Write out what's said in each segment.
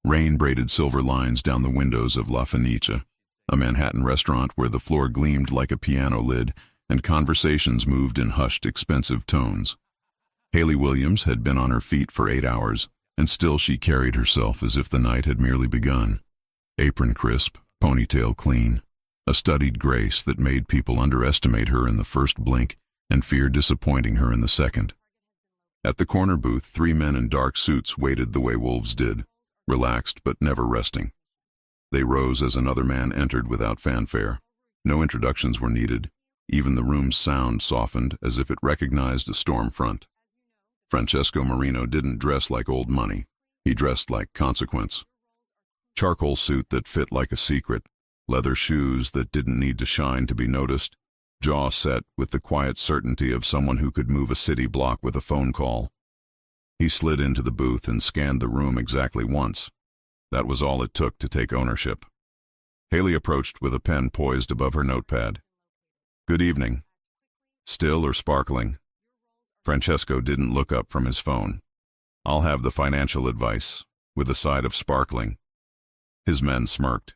Rain braided silver lines down the windows of La Fenice, a Manhattan restaurant where the floor gleamed like a piano lid and conversations moved in hushed, expensive tones. Haley Williams had been on her feet for 8 hours, and still she carried herself as if the night had merely begun. Apron crisp, ponytail clean, a studied grace that made people underestimate her in the first blink and fear disappointing her in the second. At the corner booth, 3 men in dark suits waited the way wolves did, relaxed but never resting. They rose as another man entered without fanfare. No introductions were needed. Even the room's sound softened as if it recognized a storm front. Francesco Marino didn't dress like old money. He dressed like consequence. Charcoal suit that fit like a secret, leather shoes that didn't need to shine to be noticed, jaw set with the quiet certainty of someone who could move a city block with a phone call. He slid into the booth and scanned the room exactly once. That was all it took to take ownership. Haley approached with a pen poised above her notepad. "Good evening." Still or sparkling? Francesco didn't look up from his phone. "I'll have the financial advice," with a side of sparkling. His men smirked.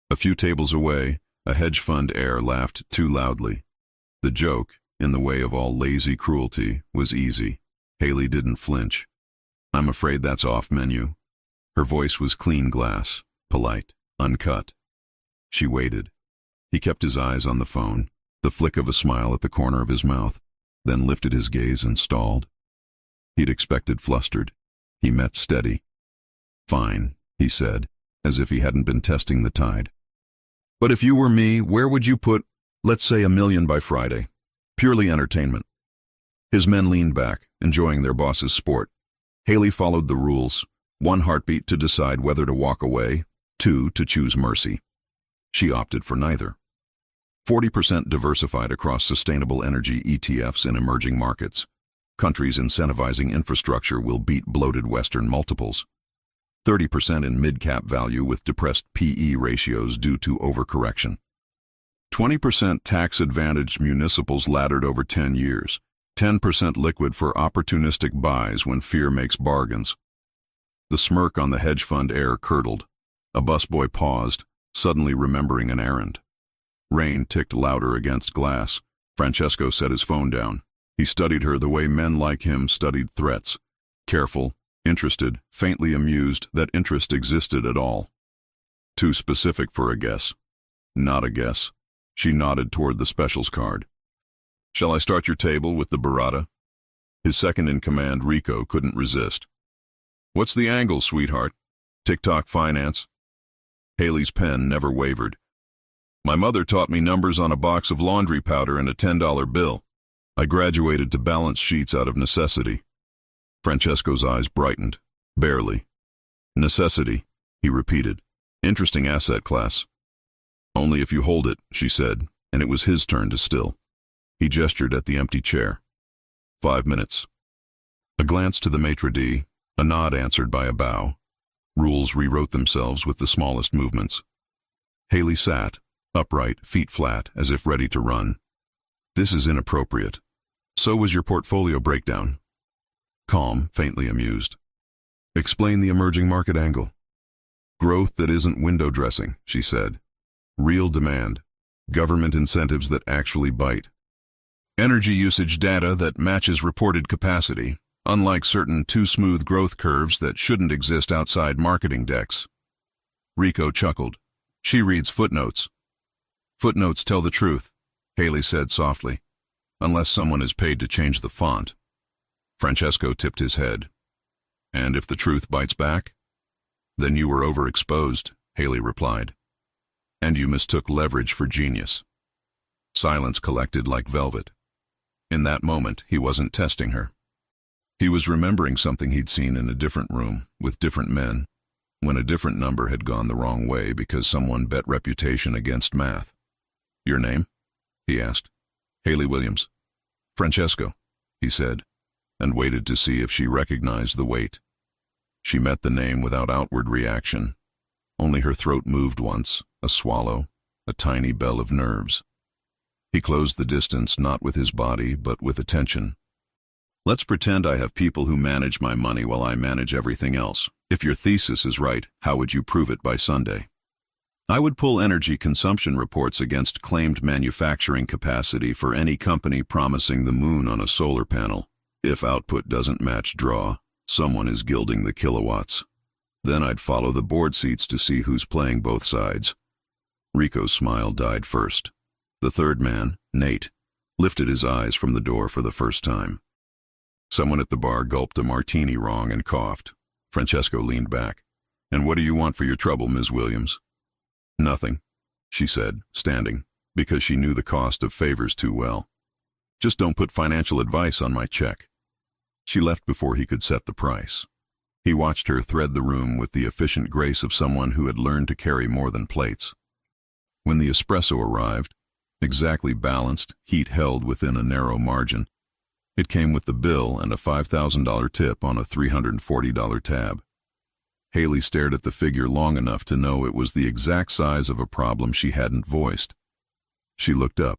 A few tables away, a hedge fund heir laughed too loudly. The joke, in the way of all lazy cruelty, was easy. Haley didn't flinch. "I'm afraid that's off menu." Her voice was clean glass, polite, uncut. She waited. He kept his eyes on the phone, the flick of a smile at the corner of his mouth, then lifted his gaze and stalled. He'd expected flustered. He met steady. "Fine," he said, as if he hadn't been testing the tide. "But if you were me, where would you put, let's say, $1 million by Friday? Purely entertainment." His men leaned back, enjoying their boss's sport. Haley followed the rules. 1 heartbeat to decide whether to walk away, 2 to choose mercy. She opted for neither. 40% diversified across sustainable energy ETFs in emerging markets. Countries incentivizing infrastructure will beat bloated Western multiples. 30% in mid-cap value with depressed PE ratios due to overcorrection. 20% tax-advantaged municipals laddered over 10 years. 10% liquid for opportunistic buys when fear makes bargains. The smirk on the hedge fund heir curdled. A busboy paused, suddenly remembering an errand. Rain ticked louder against glass. Francesco set his phone down. He studied her the way men like him studied threats. Careful, interested, faintly amused that interest existed at all. Too specific for a guess. Not a guess. She nodded toward the specials card. "Shall I start your table with the burrata?" His second-in-command, Rico, couldn't resist. "What's the angle, sweetheart? TikTok finance?" Haley's pen never wavered. "My mother taught me numbers on a box of laundry powder and a $10 bill. I graduated to balance sheets out of necessity." Francesco's eyes brightened. Barely. "Necessity," he repeated. "Interesting asset class." "Only if you hold it," she said, and it was his turn to still. He gestured at the empty chair. 5 minutes. A glance to the maitre d', a nod answered by a bow. Rules rewrote themselves with the smallest movements. Haley sat, upright, feet flat, as if ready to run. "This is inappropriate. So was your portfolio breakdown." Calm, faintly amused. "Explain the emerging market angle." "Growth that isn't window dressing," she said. "Real demand. Government incentives that actually bite. Energy usage data that matches reported capacity, unlike certain too-smooth growth curves that shouldn't exist outside marketing decks." Rico chuckled. "She reads footnotes." "Footnotes tell the truth," Haley said softly, "unless someone is paid to change the font." Francesco tipped his head. "And if the truth bites back?" "Then you were overexposed," Haley replied. "And you mistook leverage for genius." Silence collected like velvet. In that moment, he wasn't testing her. He was remembering something he'd seen in a different room, with different men, when a different number had gone the wrong way because someone bet reputation against math. "Your name?" he asked. "Haley Williams." "Francesco," he said, and waited to see if she recognized the weight. She met the name without outward reaction. Only her throat moved once, a swallow, a tiny bell of nerves. He closed the distance not with his body, but with attention. "Let's pretend I have people who manage my money while I manage everything else," If your thesis is right, how would you prove it by Sunday? I would pull energy consumption reports against claimed manufacturing capacity for any company promising the moon on a solar panel. If output doesn't match draw, someone is gilding the kilowatts. Then I'd follow the board seats to see who's playing both sides. Rico's smile died first. The third man, Nate, lifted his eyes from the door for the first time. Someone at the bar gulped a martini wrong and coughed. Francesco leaned back. "And what do you want for your trouble, Ms. Williams?" "Nothing," she said, standing, because she knew the cost of favors too well. "Just don't put financial advice on my check." She left before he could set the price. He watched her thread the room with the efficient grace of someone who had learned to carry more than plates. When the espresso arrived, exactly balanced, heat held within a narrow margin, it came with the bill and a $5,000 tip on a $340 tab. Haley stared at the figure long enough to know it was the exact size of a problem she hadn't voiced. She looked up.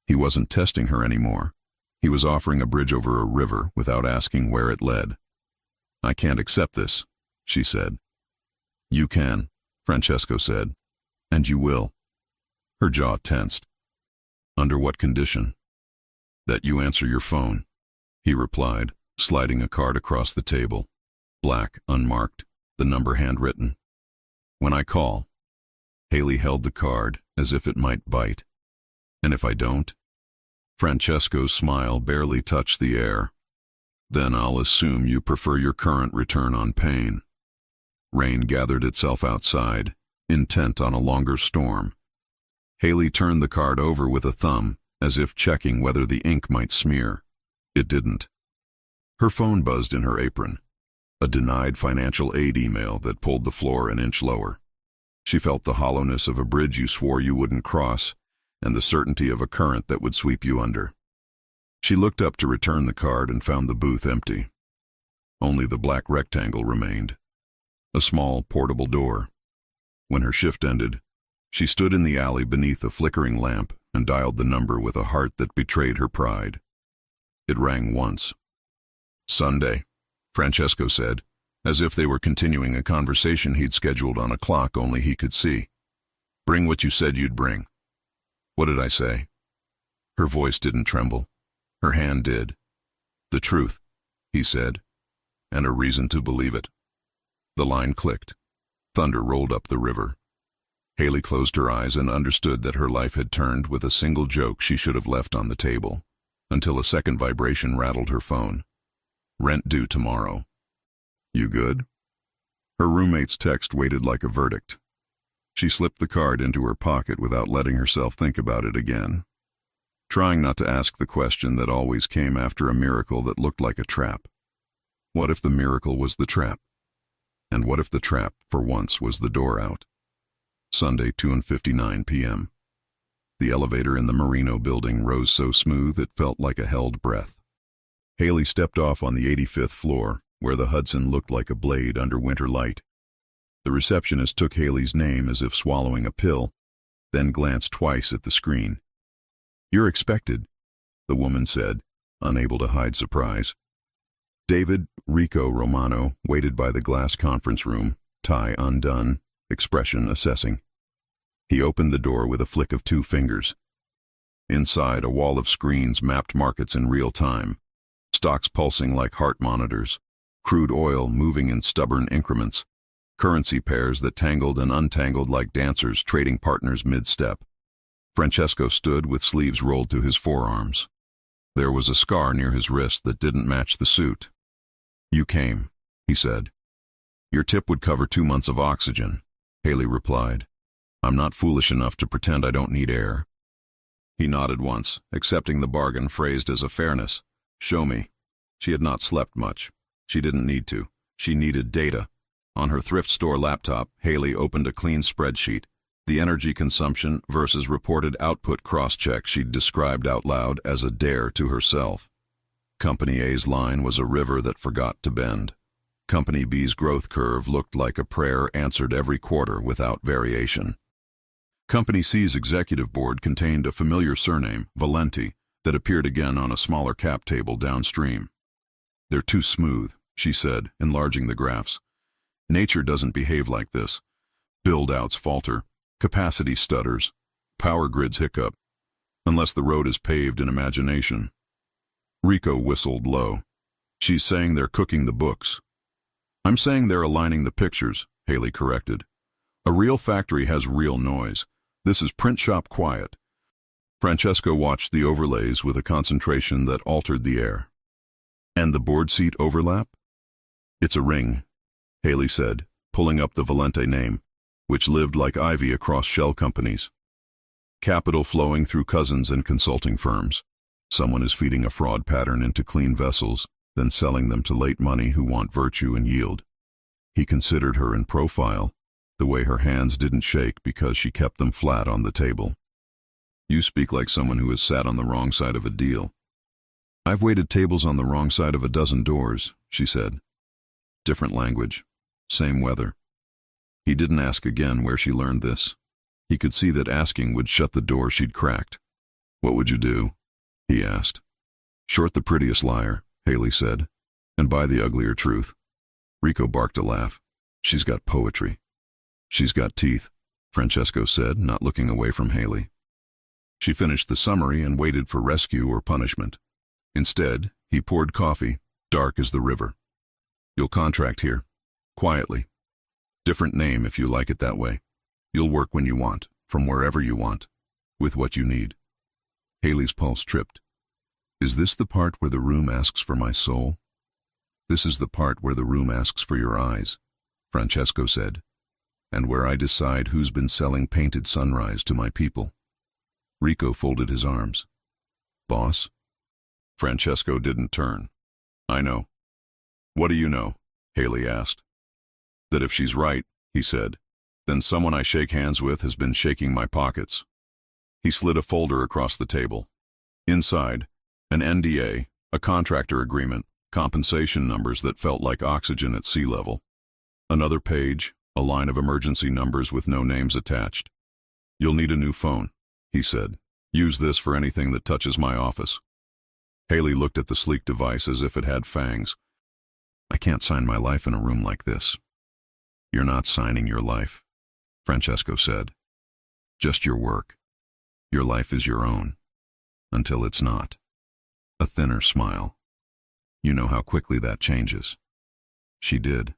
He wasn't testing her anymore. He was offering a bridge over a river without asking where it led. "I can't accept this," she said. "You can," Francesco said, "and you will." Her jaw tensed. "Under what condition?" "That you answer your phone," he replied, sliding a card across the table. Black, unmarked, the number handwritten. "When I call." Haley held the card as if it might bite. "And if I don't?" Francesco's smile barely touched the air. "Then I'll assume you prefer your current return on pain." Rain gathered itself outside, intent on a longer storm. Haley turned the card over with a thumb, as if checking whether the ink might smear. It didn't. Her phone buzzed in her apron. A denied financial aid email that pulled the floor an inch lower. She felt the hollowness of a bridge you swore you wouldn't cross, and the certainty of a current that would sweep you under. She looked up to return the card and found the booth empty. Only the black rectangle remained. A small, portable door. When her shift ended, she stood in the alley beneath a flickering lamp and dialed the number with a heart that betrayed her pride. It rang once. "Sunday," Francesco said, as if they were continuing a conversation he'd scheduled on a clock only he could see. "Bring what you said you'd bring." "What did I say?" Her voice didn't tremble. Her hand did. "The truth," he said, "and a reason to believe it." The line clicked. Thunder rolled up the river. Haley closed her eyes and understood that her life had turned with a single joke she should have left on the table, until a second vibration rattled her phone. "Rent due tomorrow." "You good?" Her roommate's text waited like a verdict. She slipped the card into her pocket without letting herself think about it again, trying not to ask the question that always came after a miracle that looked like a trap. What if the miracle was the trap? And what if the trap, for once, was the door out? Sunday, 2:59 p.m. The elevator in the Merino building rose so smooth it felt like a held breath. Haley stepped off on the 85th floor, where the Hudson looked like a blade under winter light. The receptionist took Haley's name as if swallowing a pill, then glanced twice at the screen. "You're expected," the woman said, unable to hide surprise. David Rico Romano waited by the glass conference room, tie undone, expression assessing. He opened the door with a flick of 2 fingers. Inside, a wall of screens mapped markets in real time, stocks pulsing like heart monitors, crude oil moving in stubborn increments, currency pairs that tangled and untangled like dancers trading partners mid-step. Francesco stood with sleeves rolled to his forearms. There was a scar near his wrist that didn't match the suit. "You came," he said. "Your tip would cover 2 months of oxygen," Haley replied. "I'm not foolish enough to pretend I don't need air." He nodded once, accepting the bargain phrased as a fairness. "Show me." She had not slept much. She didn't need to. She needed data. On her thrift store laptop, Haley opened a clean spreadsheet, the energy consumption versus reported output cross-check she'd described out loud as a dare to herself. Company A's line was a river that forgot to bend. Company B's growth curve looked like a prayer answered every quarter without variation. Company C's executive board contained a familiar surname, Valenti, that appeared again on a smaller cap table downstream. "They're too smooth," she said, enlarging the graphs. Nature doesn't behave like this. Build-outs falter, capacity stutters, power grids hiccup, unless the road is paved in imagination. Rico whistled low. She's saying they're cooking the books. I'm saying they're aligning the pictures, Haley corrected. A real factory has real noise. This is print shop quiet. Francesco watched the overlays with a concentration that altered the air. And the board seat overlap? It's a ring, Haley said, pulling up the Valente name, which lived like ivy across shell companies. Capital flowing through cousins and consulting firms. Someone is feeding a fraud pattern into clean vessels, then selling them to late money who want virtue and yield. He considered her in profile, the way her hands didn't shake because she kept them flat on the table. You speak like someone who has sat on the wrong side of a deal. I've waited tables on the wrong side of a dozen doors, she said. Different language, same weather. He didn't ask again where she learned this. He could see that asking would shut the door she'd cracked. What would you do? He asked. Short the prettiest liar, Haley said, and buy the uglier truth. Rico barked a laugh. She's got poetry. She's got teeth, Francesco said, not looking away from Haley. She finished the summary and waited for rescue or punishment. Instead, he poured coffee, dark as the river. You'll contract here, quietly. Different name if you like it that way. You'll work when you want, from wherever you want, with what you need. Haley's pulse tripped. Is this the part where the room asks for my soul? This is the part where the room asks for your eyes, Francesco said, and where I decide who's been selling painted sunrise to my people. Rico folded his arms. Boss? Francesco didn't turn. I know. What do you know? Haley asked. That if she's right, he said, then someone I shake hands with has been shaking my pockets. He slid a folder across the table. Inside, an NDA, a contractor agreement, compensation numbers that felt like oxygen at sea level. Another page, a line of emergency numbers with no names attached. You'll need a new phone, he said. Use this for anything that touches my office. Haley looked at the sleek device as if it had fangs. I can't sign my life in a room like this. You're not signing your life, Francesco said. Just your work. Your life is your own. Until it's not. A thinner smile. You know how quickly that changes. She did.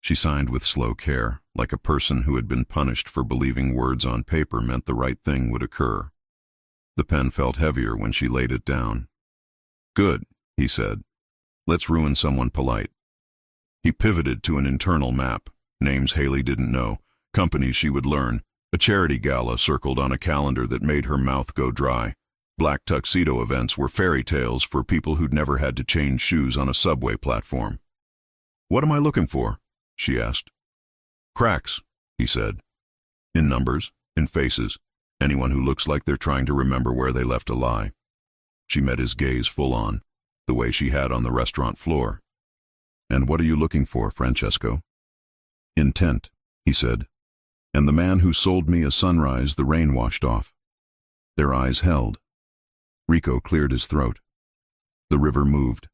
She signed with slow care, like a person who had been punished for believing words on paper meant the right thing would occur. The pen felt heavier when she laid it down. Good, he said. Let's ruin someone polite. He pivoted to an internal map. Names Haley didn't know, companies she would learn, a charity gala circled on a calendar that made her mouth go dry. Black tuxedo events were fairy tales for people who'd never had to change shoes on a subway platform. What am I looking for? She asked. Cracks, he said. In numbers, in faces, anyone who looks like they're trying to remember where they left a lie. She met his gaze full on, the way she had on the restaurant floor. And what are you looking for, Francesco? Intent, he said. And the man who sold me a sunrise the rain washed off. Their eyes held. Rico cleared his throat. The river moved.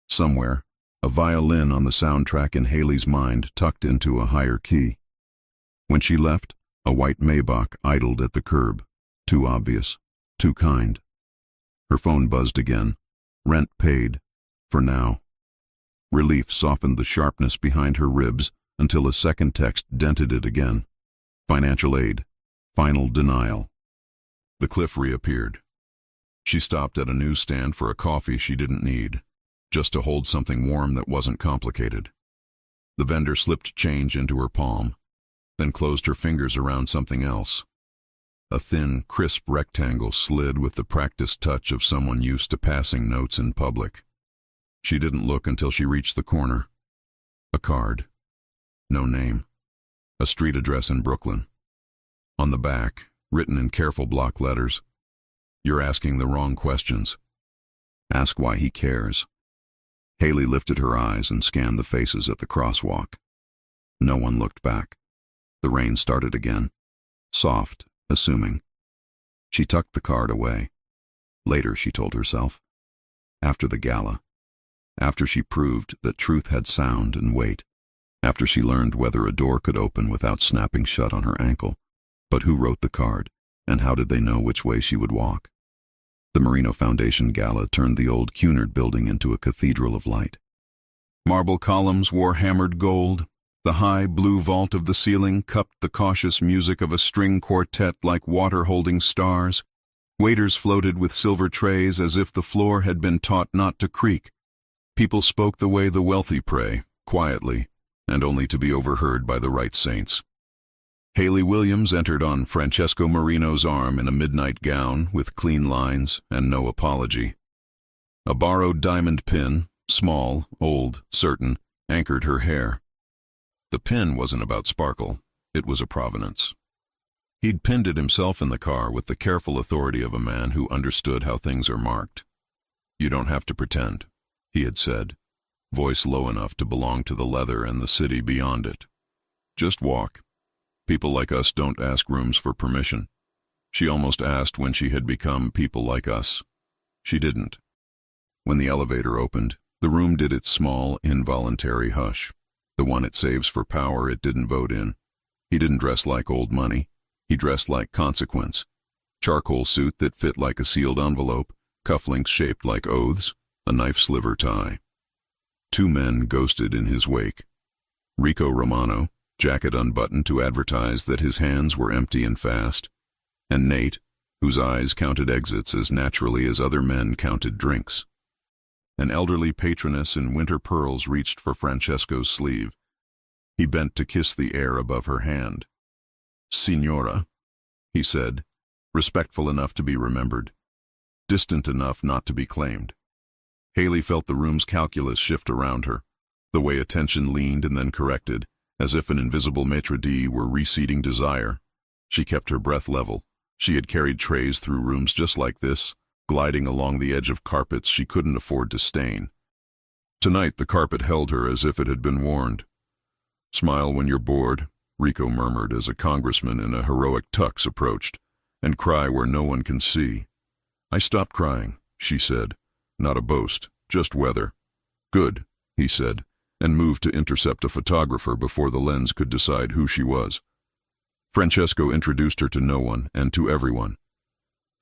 Somewhere, a violin on the soundtrack in Haley's mind tucked into a higher key. When she left, a white Maybach idled at the curb. Too obvious, too kind. Her phone buzzed again. Rent paid. For now. Relief softened the sharpness behind her ribs until a second text dented it again. Financial aid. Final denial. The cliff reappeared. She stopped at a newsstand for a coffee she didn't need, just to hold something warm that wasn't complicated. The vendor slipped change into her palm, then closed her fingers around something else. A thin, crisp rectangle slid with the practiced touch of someone used to passing notes in public. She didn't look until she reached the corner. A card. No name. A street address in Brooklyn. On the back, written in careful block letters, "You're asking the wrong questions. Ask why he cares." Haley lifted her eyes and scanned the faces at the crosswalk. No one looked back. The rain started again. Soft, assuming. She tucked the card away. Later, she told herself. After the gala. After she proved that truth had sound and weight. after she learned whether a door could open without snapping shut on her ankle. But who wrote the card, and how did they know which way she would walk? The Marino Foundation Gala turned the old Cunard building into a cathedral of light. Marble columns wore hammered gold. The high blue vault of the ceiling cupped the cautious music of a string quartet like water holding stars. Waiters floated with silver trays as if the floor had been taught not to creak. People spoke the way the wealthy pray, quietly, and only to be overheard by the right saints. Haley Williams entered on Francesco Marino's arm in a midnight gown with clean lines and no apology. A borrowed diamond pin, small, old, certain, anchored her hair. The pin wasn't about sparkle, it was a provenance. He'd pinned it himself in the car with the careful authority of a man who understood how things are marked. "You don't have to pretend," he had said, voice low enough to belong to the leather and the city beyond it. "Just walk. People like us don't ask rooms for permission." She almost asked when she had become people like us. She didn't. When the elevator opened, the room did its small, involuntary hush. The one it saves for power it didn't vote in. He didn't dress like old money. He dressed like consequence. Charcoal suit that fit like a sealed envelope, cufflinks shaped like oaths, a knife sliver tie. Two men ghosted in his wake. Rico Romano, jacket unbuttoned to advertise that his hands were empty and fast, and Nate, whose eyes counted exits as naturally as other men counted drinks. An elderly patroness in winter pearls reached for Francesco's sleeve. He bent to kiss the air above her hand. "Signora," he said, respectful enough to be remembered, distant enough not to be claimed. Haley felt the room's calculus shift around her, the way attention leaned and then corrected, as if an invisible maitre d' were reseating desire. She kept her breath level. She had carried trays through rooms just like this, gliding along the edge of carpets she couldn't afford to stain. Tonight the carpet held her as if it had been warned. "Smile when you're bored," Rico murmured as a congressman in a heroic tux approached, "and cry where no one can see." "I stopped crying," she said. "Not a boast, just weather." "Good," he said, and moved to intercept a photographer before the lens could decide who she was. Francesco introduced her to no one and to everyone.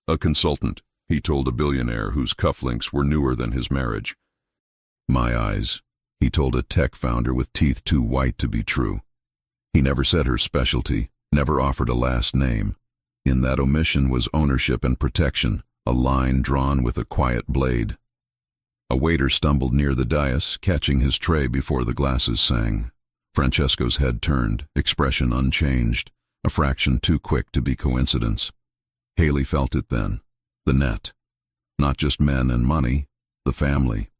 "A consultant," he told a billionaire whose cufflinks were newer than his marriage. "My eyes," he told a tech founder with teeth too white to be true. He never said her specialty, never offered a last name. In that omission was ownership and protection, a line drawn with a quiet blade. A waiter stumbled near the dais, catching his tray before the glasses sang. Francesco's head turned, expression unchanged, a fraction too quick to be coincidence. Haley felt it then. The net. Not just men and money, the family.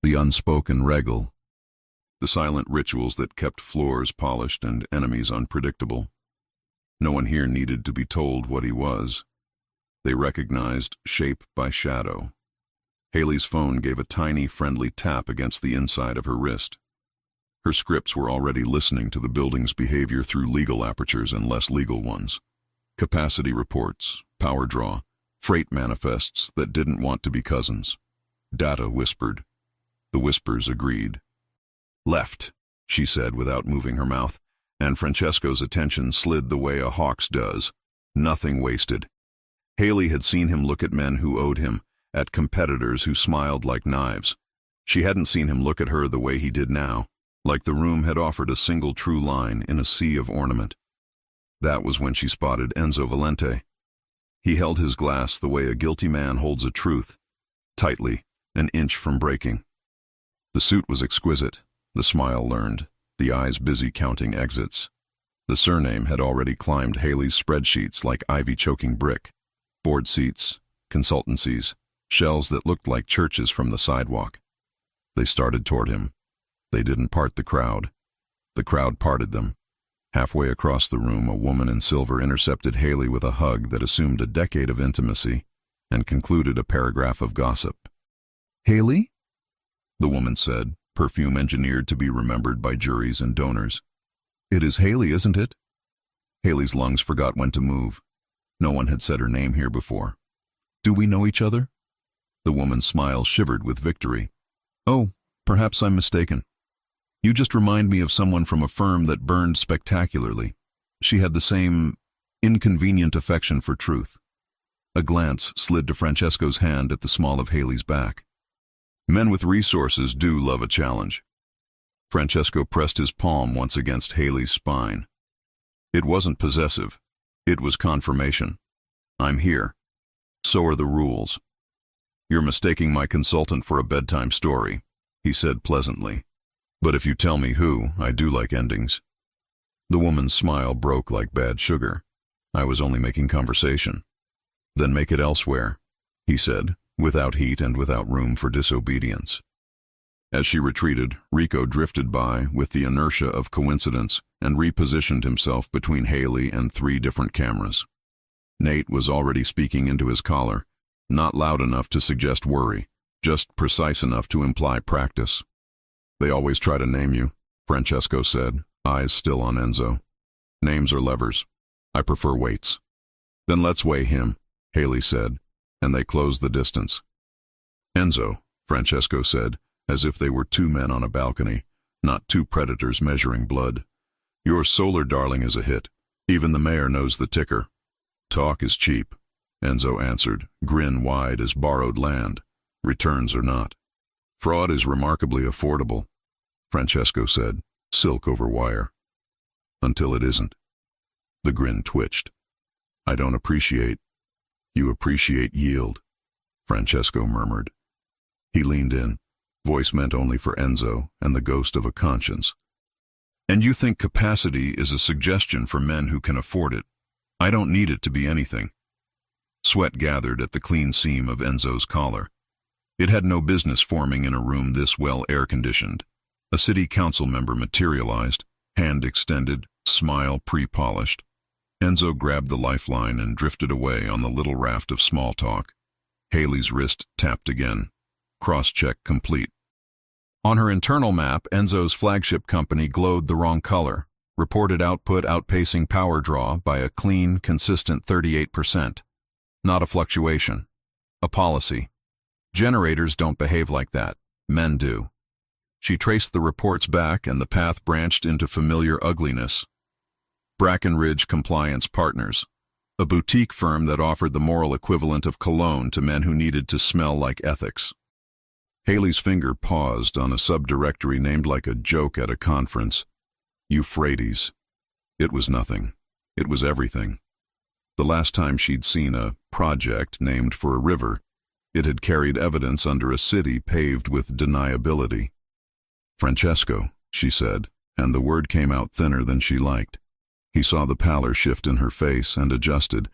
The unspoken regal. The silent rituals that kept floors polished and enemies unpredictable. No one here needed to be told what he was. They recognized shape by shadow. Haley's phone gave a tiny, friendly tap against the inside of her wrist. Her scripts were already listening to the building's behavior through legal apertures and less legal ones. Capacity reports, power draw, freight manifests that didn't want to be cousins. Data whispered. The whispers agreed. "Left," she said without moving her mouth, and Francesco's attention slid the way a hawk's does. Nothing wasted. Haley had seen him look at men who owed him, at competitors who smiled like knives. She hadn't seen him look at her the way he did now, like the room had offered a single true line in a sea of ornament. That was when she spotted Enzo Valente. He held his glass the way a guilty man holds a truth, tightly, an inch from breaking. The suit was exquisite, the smile learned, the eyes busy counting exits. The surname had already climbed Haley's spreadsheets like ivy-choking brick. Board seats, consultancies, shells that looked like churches from the sidewalk. They started toward him. They didn't part the crowd. The crowd parted them. Halfway across the room, a woman in silver intercepted Haley with a hug that assumed a decade of intimacy and concluded a paragraph of gossip. "Haley?" the woman said, perfume engineered to be remembered by juries and donors. "It is Haley, isn't it?" Haley's lungs forgot when to move. No one had said her name here before. "Do we know each other?" The woman's smile shivered with victory. "Oh, perhaps I'm mistaken." You just remind me of someone from a firm that burned spectacularly. She had the same inconvenient affection for truth. A glance slid to Francesco's hand at the small of Haley's back. Men with resources do love a challenge. Francesco pressed his palm once against Haley's spine. It wasn't possessive. It was confirmation. I'm here. So are the rules. You're mistaking my consultant for a bedtime story, he said pleasantly. But if you tell me who, I do like endings. The woman's smile broke like bad sugar. I was only making conversation. Then make it elsewhere, he said, without heat and without room for disobedience. As she retreated, Rico drifted by with the inertia of coincidence and repositioned himself between Haley and 3 different cameras. Nate was already speaking into his collar, not loud enough to suggest worry, just precise enough to imply practice. They always try to name you, Francesco said, eyes still on Enzo. Names are levers. I prefer weights. Then let's weigh him, Haley said, and they closed the distance. Enzo, Francesco said, as if they were 2 men on a balcony, not 2 predators measuring blood. Your solar darling is a hit. Even the mayor knows the ticker. Talk is cheap, Enzo answered, grin wide as borrowed land. Returns are not. Fraud is remarkably affordable, Francesco said, silk over wire. Until it isn't. The grin twitched. I don't appreciate. You appreciate yield, Francesco murmured. He leaned in, voice meant only for Enzo and the ghost of a conscience. And you think capacity is a suggestion for men who can afford it. I don't need it to be anything. Sweat gathered at the clean seam of Enzo's collar. It had no business forming in a room this well air-conditioned. A city council member materialized, hand extended, smile pre-polished. Enzo grabbed the lifeline and drifted away on the little raft of small talk. Haley's wrist tapped again. Cross-check complete. On her internal map, Enzo's flagship company glowed the wrong color, reported output outpacing power draw by a clean, consistent 38%. Not a fluctuation. A policy. Generators don't behave like that. Men do. She traced the reports back and the path branched into familiar ugliness. Brackenridge Compliance Partners, a boutique firm that offered the moral equivalent of cologne to men who needed to smell like ethics. Haley's finger paused on a subdirectory named like a joke at a conference. Euphrates. It was nothing. It was everything. The last time she'd seen a project named for a river, it had carried evidence under a city paved with deniability. Francesco, she said, and the word came out thinner than she liked. He saw the pallor shift in her face and adjusted,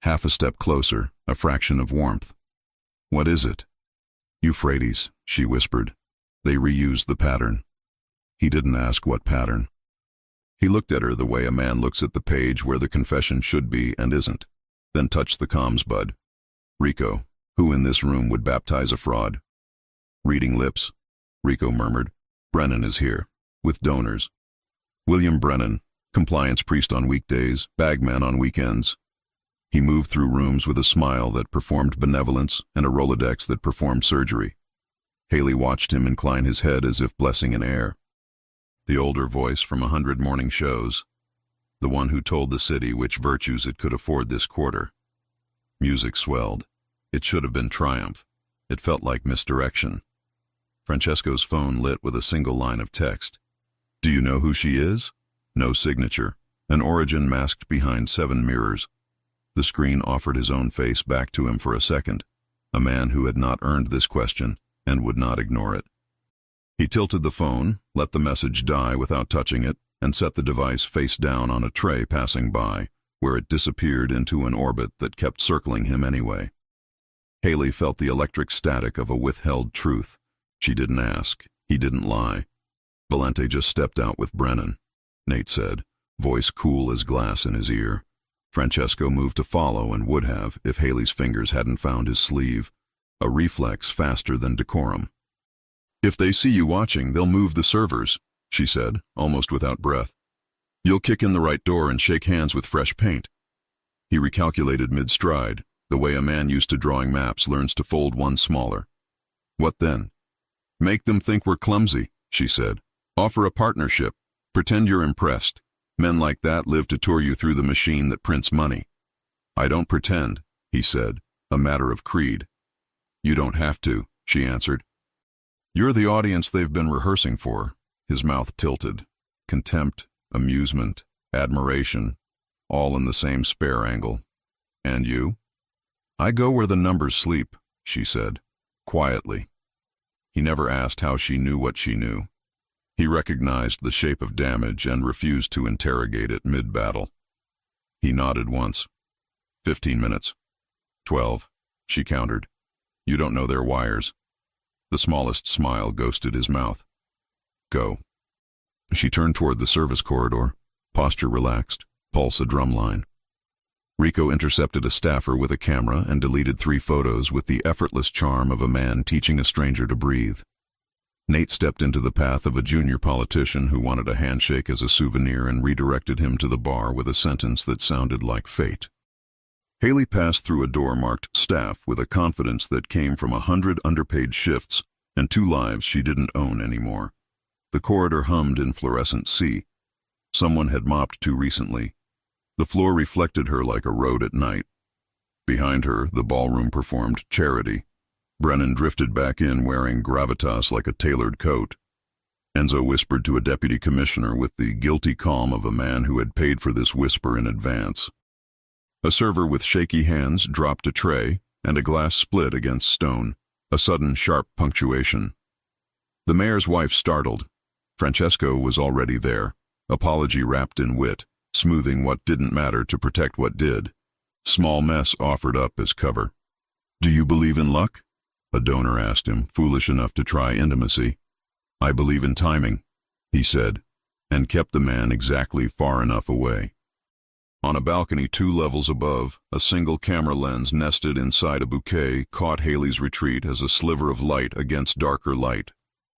half a step closer, a fraction of warmth. What is it? Euphrates, she whispered. They reused the pattern. He didn't ask what pattern. He looked at her the way a man looks at the page where the confession should be and isn't, then touched the comms bud. Rico, who in this room would baptize a fraud? Reading lips, Rico murmured. Brennan is here, with donors. William Brennan, compliance priest on weekdays, bagman on weekends. He moved through rooms with a smile that performed benevolence and a Rolodex that performed surgery. Haley watched him incline his head as if blessing an heir. The older voice from 100 morning shows, the one who told the city which virtues it could afford this quarter. Music swelled. It should have been triumph. It felt like misdirection. Francesco's phone lit with a single line of text. Do you know who she is? No signature. An origin masked behind 7 mirrors. The screen offered his own face back to him for a second, a man who had not earned this question and would not ignore it. He tilted the phone, let the message die without touching it, and set the device face down on a tray passing by, where it disappeared into an orbit that kept circling him anyway. Haley felt the electric static of a withheld truth. She didn't ask. He didn't lie. Valente just stepped out with Brennan, Nate said, voice cool as glass in his ear. Francesco moved to follow and would have if Haley's fingers hadn't found his sleeve, a reflex faster than decorum. If they see you watching, they'll move the servers, she said, almost without breath. You'll kick in the right door and shake hands with fresh paint. He recalculated mid-stride, the way a man used to drawing maps learns to fold one smaller. What then? Make them think we're clumsy, she said. Offer a partnership. Pretend you're impressed. Men like that live to tour you through the machine that prints money. I don't pretend, he said, a matter of creed. You don't have to, she answered. You're the audience they've been rehearsing for. His mouth tilted. Contempt, amusement, admiration, all in the same spare angle. And you? I go where the numbers sleep, she said, quietly. He never asked how she knew what she knew. He recognized the shape of damage and refused to interrogate it mid-battle. He nodded once. 15 minutes. 12, she countered. You don't know their wires. The smallest smile ghosted his mouth. Go. She turned toward the service corridor, posture relaxed, pulse a drumline. Rico intercepted a staffer with a camera and deleted 3 photos with the effortless charm of a man teaching a stranger to breathe. Nate stepped into the path of a junior politician who wanted a handshake as a souvenir and redirected him to the bar with a sentence that sounded like fate. Haley passed through a door marked staff with a confidence that came from 100 underpaid shifts and 2 lives she didn't own anymore. The corridor hummed in fluorescent sea. Someone had mopped too recently. The floor reflected her like a road at night. Behind her, the ballroom performed Charity. Brennan drifted back in wearing gravitas like a tailored coat. Enzo whispered to a deputy commissioner with the guilty calm of a man who had paid for this whisper in advance. A server with shaky hands dropped a tray, and a glass split against stone, a sudden sharp punctuation. The mayor's wife startled. Francesco was already there, apology wrapped in wit, smoothing what didn't matter to protect what did. Small mess offered up as cover. Do you believe in luck? A donor asked him, foolish enough to try intimacy. I believe in timing, he said, and kept the man exactly far enough away. On a balcony 2 levels above, a single camera lens nested inside a bouquet caught Haley's retreat as a sliver of light against darker light.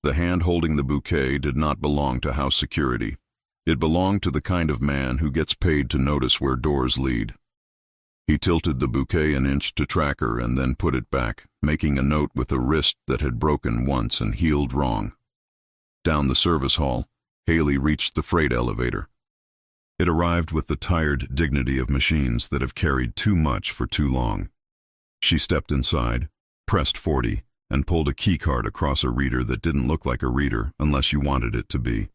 The hand holding the bouquet did not belong to house security. It belonged to the kind of man who gets paid to notice where doors lead. He tilted the bouquet an inch to track her and then put it back, making a note with a wrist that had broken once and healed wrong. Down the service hall, Haley reached the freight elevator. It arrived with the tired dignity of machines that have carried too much for too long. She stepped inside, pressed 40, and pulled a keycard across a reader that didn't look like a reader unless you wanted it to be.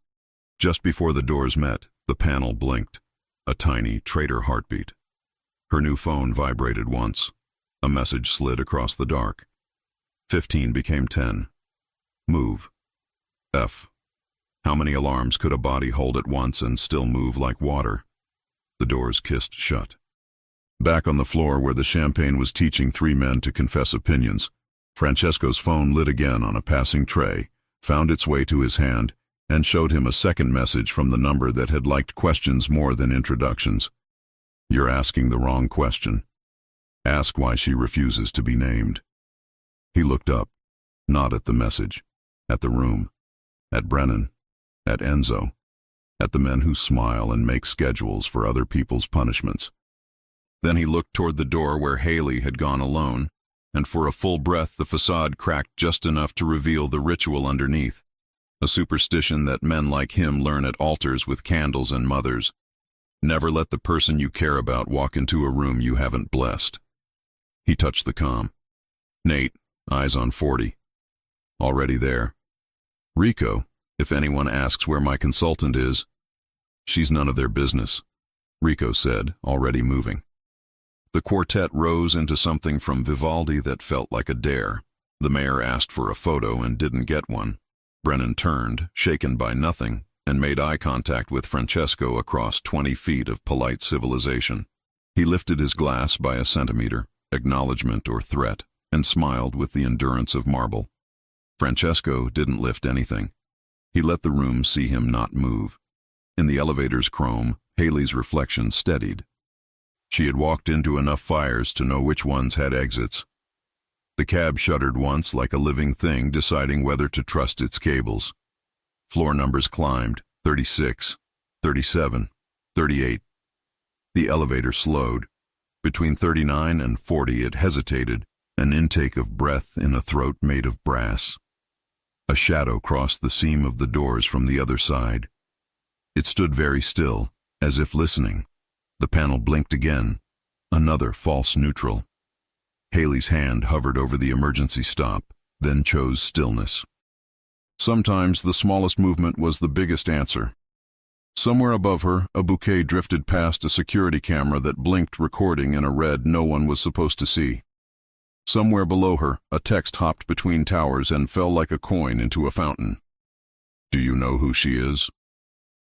Just before the doors met, the panel blinked, a tiny traitor heartbeat. Her new phone vibrated once. A message slid across the dark. 15 became 10. Move. F. How many alarms could a body hold at once and still move like water? The doors kissed shut. Back on the floor where the champagne was teaching 3 men to confess opinions, Francesco's phone lit again on a passing tray, found its way to his hand, and showed him a second message from the number that had liked questions more than introductions. You're asking the wrong question. Ask why she refuses to be named. He looked up, not at the message, at the room, at Brennan, at Enzo, at the men who smile and make schedules for other people's punishments. Then he looked toward the door where Haley had gone alone, and for a full breath the facade cracked just enough to reveal the ritual underneath, a superstition that men like him learn at altars with candles and mothers. Never let the person you care about walk into a room you haven't blessed. He touched the comm. Nate, eyes on 40. Already there. Rico, if anyone asks where my consultant is. She's none of their business, Rico said, already moving. The quartet rose into something from Vivaldi that felt like a dare. The mayor asked for a photo and didn't get one. Brennan turned, shaken by nothing, and made eye contact with Francesco across 20 feet of polite civilization. He lifted his glass by a centimeter, acknowledgement or threat, and smiled with the endurance of marble. Francesco didn't lift anything. He let the room see him not move. In the elevator's chrome, Haley's reflection steadied. She had walked into enough fires to know which ones had exits. The cab shuddered once like a living thing deciding whether to trust its cables. Floor numbers climbed, 36, 37, 38. The elevator slowed. Between 39 and 40 it hesitated, an intake of breath in a throat made of brass. A shadow crossed the seam of the doors from the other side. It stood very still, as if listening. The panel blinked again. Another false neutral. Haley's hand hovered over the emergency stop, then chose stillness. Sometimes the smallest movement was the biggest answer. Somewhere above her, a bouquet drifted past a security camera that blinked, recording in a red no one was supposed to see. Somewhere below her, a text hopped between towers and fell like a coin into a fountain. "Do you know who she is?"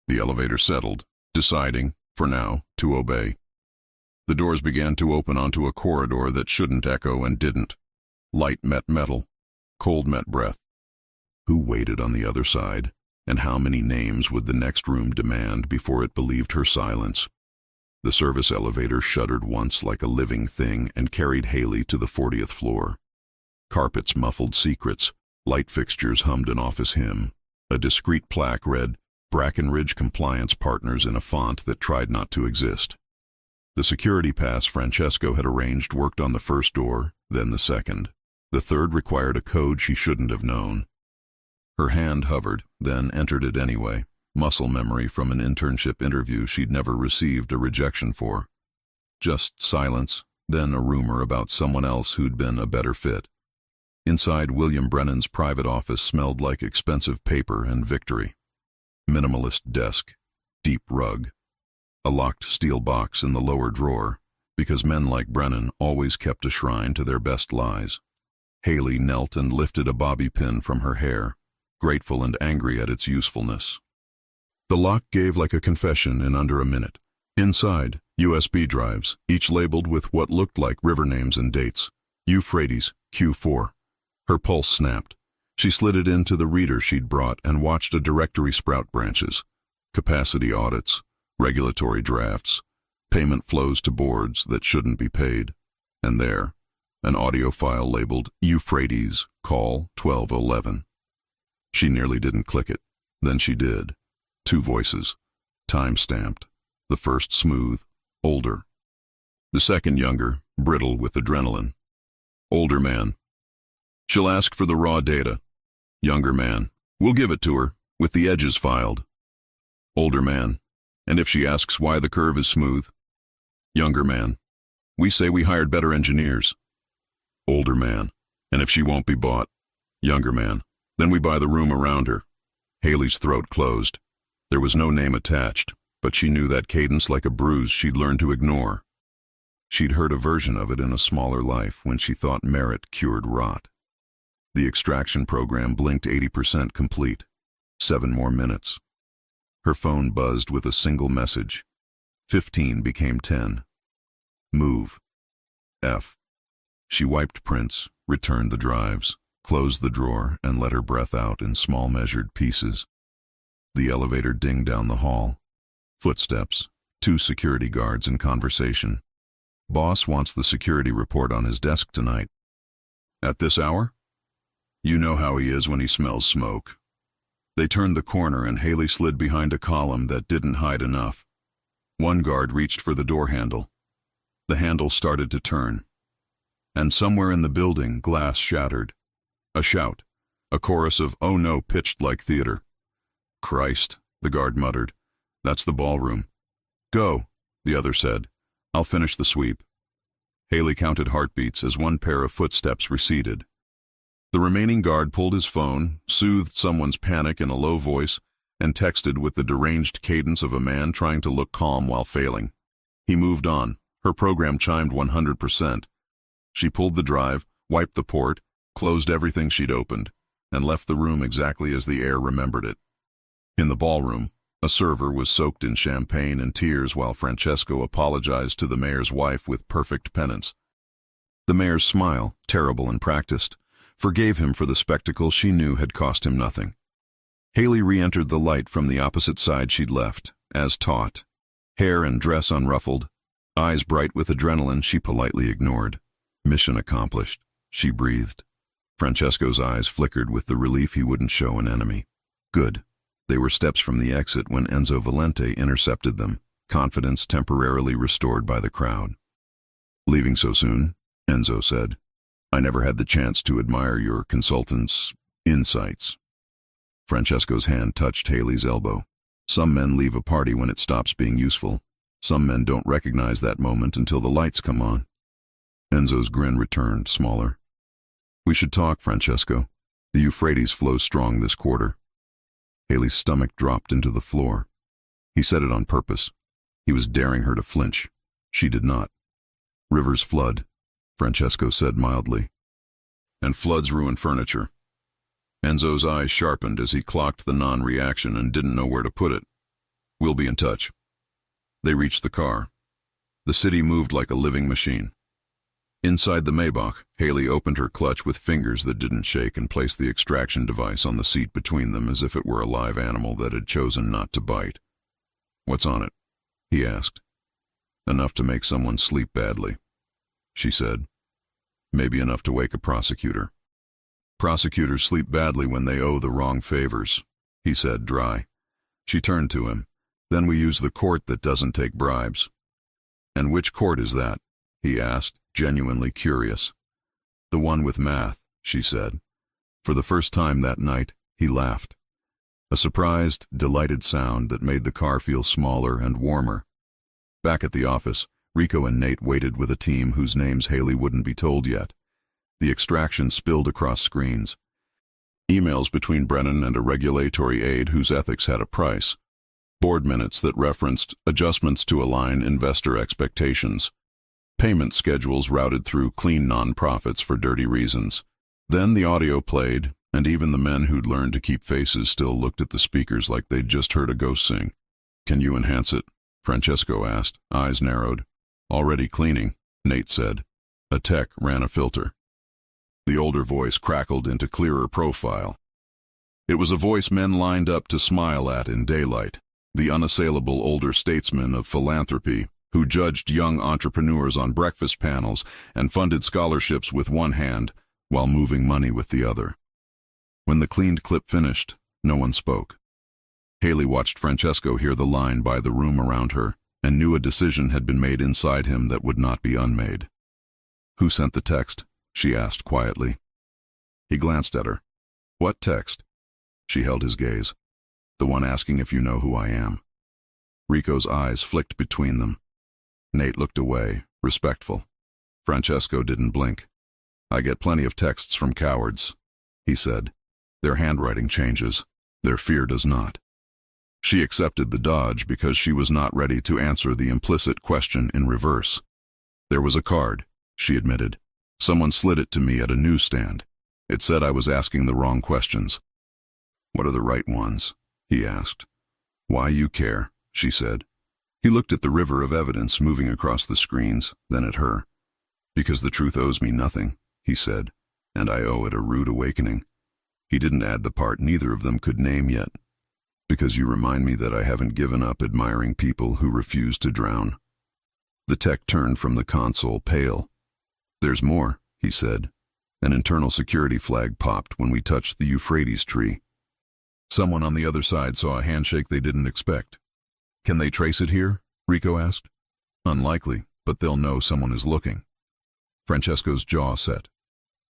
The elevator settled, deciding, for now, to obey. The doors began to open onto a corridor that shouldn't echo and didn't. Light met metal. Cold met breath. Who waited on the other side, and how many names would the next room demand before it believed her silence? The service elevator shuddered once like a living thing and carried Haley to the 40th floor. Carpets muffled secrets. Light fixtures hummed an office hymn. A discreet plaque read, "Brackenridge Compliance Partners," in a font that tried not to exist. The security pass Francesco had arranged worked on the first door, then the second. The third required a code she shouldn't have known. Her hand hovered, then entered it anyway, muscle memory from an internship interview she'd never received a rejection for. Just silence, then a rumor about someone else who'd been a better fit. Inside, William Brennan's private office smelled like expensive paper and victory. Minimalist desk, deep rug. A locked steel box in the lower drawer, because men like Brennan always kept a shrine to their best lies. Haley knelt and lifted a bobby pin from her hair, grateful and angry at its usefulness. The lock gave like a confession in under a minute. Inside, USB drives, each labeled with what looked like river names and dates. Euphrates, Q4. Her pulse snapped. She slid it into the reader she'd brought and watched a directory sprout branches. Capacity audits, regulatory drafts, payment flows to boards that shouldn't be paid. And there, an audio file labeled Euphrates, call 1211. She nearly didn't click it. Then she did. 2 voices, time-stamped. The first smooth, older. The second younger, brittle with adrenaline. Older man. "She'll ask for the raw data." Younger man. "We'll give it to her, with the edges filed." Older man. "And if she asks why the curve is smooth?" Younger man. "We say we hired better engineers." Older man. "And if she won't be bought?" Younger man. "Then we buy the room around her." Haley's throat closed. There was no name attached, but she knew that cadence like a bruise she'd learned to ignore. She'd heard a version of it in a smaller life when she thought merit cured rot. The extraction program blinked 80% complete. 7 more minutes. Her phone buzzed with a single message. 15 became 10. Move. F. She wiped prints, returned the drives, closed the drawer, and let her breath out in small measured pieces. The elevator dinged down the hall. Footsteps. 2 security guards in conversation. "Boss wants the security report on his desk tonight." "At this hour?" "You know how he is when he smells smoke." They turned the corner and Haley slid behind a column that didn't hide enough. One guard reached for the door handle. The handle started to turn. And somewhere in the building, glass shattered. A shout. A chorus of "oh no" pitched like theater. "Christ," the guard muttered. "That's the ballroom." "Go," the other said. "I'll finish the sweep." Haley counted heartbeats as one pair of footsteps receded. The remaining guard pulled his phone, soothed someone's panic in a low voice, and texted with the deranged cadence of a man trying to look calm while failing. He moved on. Her program chimed 100%. She pulled the drive, wiped the port, closed everything she'd opened, and left the room exactly as the air remembered it. In the ballroom, a server was soaked in champagne and tears while Francesco apologized to the mayor's wife with perfect penance. The mayor's smile, terrible and practiced, forgave him for the spectacle she knew had cost him nothing. Haley re-entered the light from the opposite side she'd left, as taught. Hair and dress unruffled, eyes bright with adrenaline she politely ignored. Mission accomplished, she breathed. Francesco's eyes flickered with the relief he wouldn't show an enemy. Good. They were steps from the exit when Enzo Valente intercepted them, confidence temporarily restored by the crowd. "Leaving so soon?" Enzo said. "I never had the chance to admire your consultant's insights." Francesco's hand touched Haley's elbow. Some men leave a party when it stops being useful. Some men don't recognize that moment until the lights come on. Enzo's grin returned, smaller. We should talk, Francesco. The Euphrates flows strong this quarter. Haley's stomach dropped into the floor. He said it on purpose. He was daring her to flinch. She did not. Rivers flood, Francesco said mildly. And floods ruin furniture. Enzo's eyes sharpened as he clocked the non-reaction and didn't know where to put it. We'll be in touch. They reached the car. The city moved like a living machine. Inside the Maybach, Haley opened her clutch with fingers that didn't shake and placed the extraction device on the seat between them as if it were a live animal that had chosen not to bite. What's on it? He asked. Enough to make someone sleep badly, she said. Maybe enough to wake a prosecutor. Prosecutors sleep badly when they owe the wrong favors, he said, dry. She turned to him. Then we use the court that doesn't take bribes. And which court is that? He asked, genuinely curious. The one with math, she said. For the first time that night, he laughed. A surprised, delighted sound that made the car feel smaller and warmer. Back at the office, Rico and Nate waited with a team whose names Haley wouldn't be told yet. The extraction spilled across screens. Emails between Brennan and a regulatory aide whose ethics had a price. Board minutes that referenced adjustments to align investor expectations. Payment schedules routed through clean nonprofits for dirty reasons. Then the audio played, and even the men who'd learned to keep faces still looked at the speakers like they'd just heard a ghost sing. Can you enhance it? Francesco asked, eyes narrowed. Already cleaning, Nate said. A tech ran a filter. The older voice crackled into clearer profile. It was a voice men lined up to smile at in daylight, the unassailable older statesman of philanthropy who judged young entrepreneurs on breakfast panels and funded scholarships with one hand while moving money with the other. When the cleaned clip finished, no one spoke. Haley watched Francesco hear the line by the room around her and knew a decision had been made inside him that would not be unmade. Who sent the text? She asked quietly. He glanced at her. What text? She held his gaze. The one asking if you know who I am. Rico's eyes flicked between them. Nate looked away, respectful. Francesco didn't blink. I get plenty of texts from cowards, he said. Their handwriting changes. Their fear does not. She accepted the dodge because she was not ready to answer the implicit question in reverse. There was a card, she admitted. Someone slid it to me at a newsstand. It said I was asking the wrong questions. What are the right ones? He asked. Why you care, she said. He looked at the river of evidence moving across the screens, then at her. Because the truth owes me nothing, he said, and I owe it a rude awakening. He didn't add the part neither of them could name yet. Because you remind me that I haven't given up admiring people who refuse to drown. The tech turned from the console, pale. There's more, he said. An internal security flag popped when we touched the Euphrates tree. Someone on the other side saw a handshake they didn't expect. Can they trace it here? Rico asked. Unlikely, but they'll know someone is looking. Francesco's jaw set.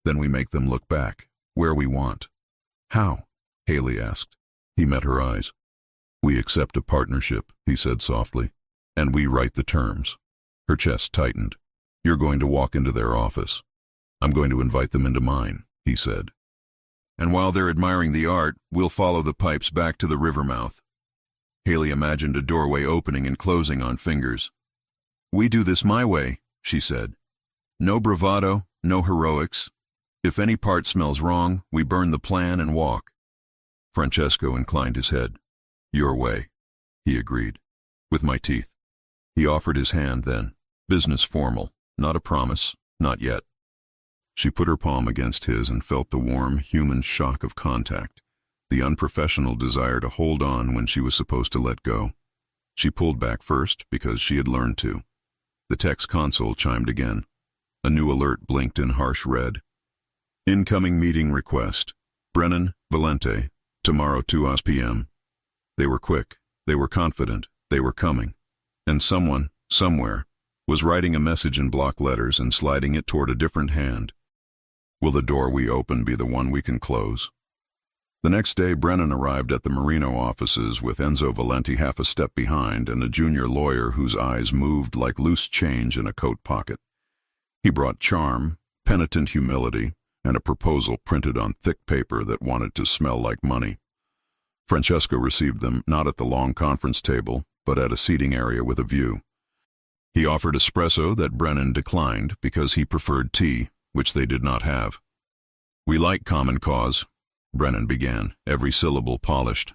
Then we make them look back, where we want. How? Haley asked. He met her eyes. We accept a partnership, he said softly, and we write the terms. Her chest tightened. You're going to walk into their office. I'm going to invite them into mine, he said. And while they're admiring the art, we'll follow the pipes back to the river mouth. Haley imagined a doorway opening and closing on fingers. We do this my way, she said. No bravado, no heroics. If any part smells wrong, we burn the plan and walk. Francesco inclined his head. Your way, he agreed. With my teeth. He offered his hand then. Business formal, not a promise, not yet. She put her palm against his and felt the warm, human shock of contact, the unprofessional desire to hold on when she was supposed to let go. She pulled back first because she had learned to. The text console chimed again. A new alert blinked in harsh red. Incoming meeting request. Brennan, Valente, tomorrow 2 p.m. They were quick, they were confident, they were coming. And someone, somewhere, was writing a message in block letters and sliding it toward a different hand. Will the door we open be the one we can close? The next day, Brennan arrived at the Marino offices with Enzo Valenti half a step behind and a junior lawyer whose eyes moved like loose change in a coat pocket. He brought charm, penitent humility, and a proposal printed on thick paper that wanted to smell like money. Francesco received them not at the long conference table, but at a seating area with a view. He offered espresso that Brennan declined because he preferred tea, which they did not have. "We like common cause," Brennan began, every syllable polished.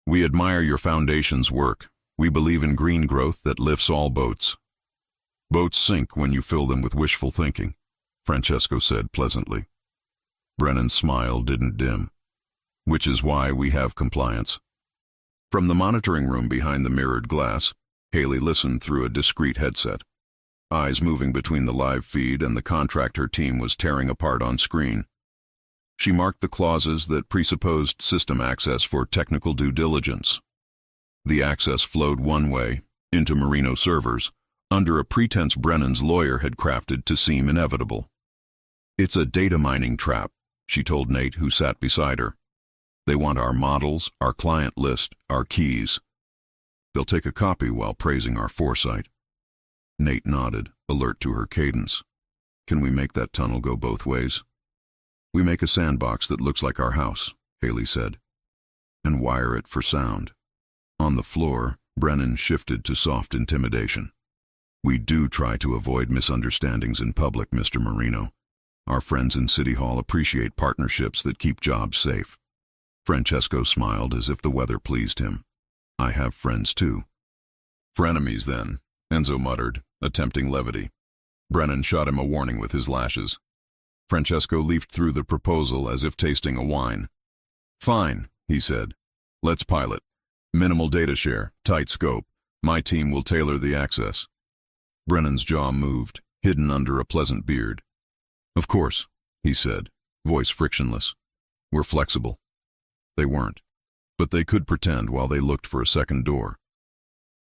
"We admire your foundation's work. We believe in green growth that lifts all boats." "Boats sink when you fill them with wishful thinking," Francesco said pleasantly. Brennan's smile didn't dim. "Which is why we have compliance." From the monitoring room behind the mirrored glass, Haley listened through a discreet headset, eyes moving between the live feed and the contract her team was tearing apart on screen. She marked the clauses that presupposed system access for technical due diligence. The access flowed one way, into Marino servers, under a pretense Brennan's lawyer had crafted to seem inevitable. "It's a data mining trap," she told Nate, who sat beside her. "They want our models, our client list, our keys. They'll take a copy while praising our foresight." Nate nodded, alert to her cadence. "Can we make that tunnel go both ways?" "We make a sandbox that looks like our house," Haley said, "and wire it for sound." On the floor, Brennan shifted to soft intimidation. "We do try to avoid misunderstandings in public, Mr. Marino. Our friends in City Hall appreciate partnerships that keep jobs safe." Francesco smiled as if the weather pleased him. "I have friends too." "Frenemies then," Enzo muttered, attempting levity. Brennan shot him a warning with his lashes. Francesco leafed through the proposal as if tasting a wine. "Fine," he said. "Let's pilot. Minimal data share, tight scope. My team will tailor the access." Brennan's jaw moved, hidden under a pleasant beard. "Of course," he said, voice frictionless. "We're flexible." They weren't, but they could pretend while they looked for a second door.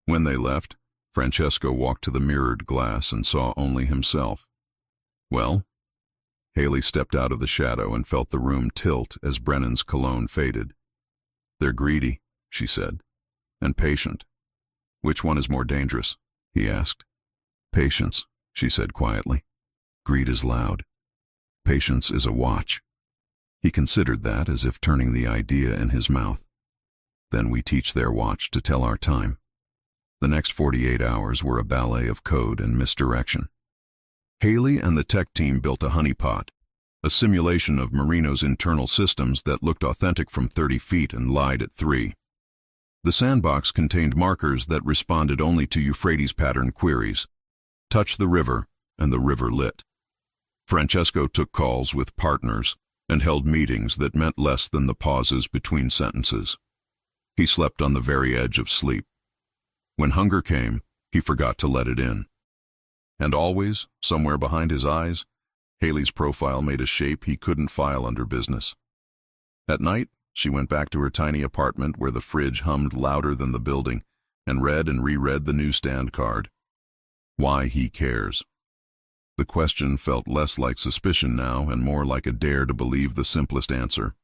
When they left, Francesco walked to the mirrored glass and saw only himself. "Well?" Haley stepped out of the shadow and felt the room tilt as Brennan's cologne faded. "They're greedy," she said, "and patient." "Which one is more dangerous?" he asked. "Patience," she said quietly. "Greed is loud. Patience is a watch." He considered that as if turning the idea in his mouth. "Then we teach their watch to tell our time." The next 48 hours were a ballet of code and misdirection. Haley and the tech team built a honeypot, a simulation of Marino's internal systems that looked authentic from 30 feet and lied at 3. The sandbox contained markers that responded only to Euphrates pattern queries. Touch the river, and the river lit. Francesco took calls with partners and held meetings that meant less than the pauses between sentences. He slept on the very edge of sleep. When hunger came, he forgot to let it in. And always, somewhere behind his eyes, Haley's profile made a shape he couldn't file under business. At night, she went back to her tiny apartment where the fridge hummed louder than the building and read and reread the newsstand card. Why he cares. The question felt less like suspicion now and more like a dare to believe the simplest answer.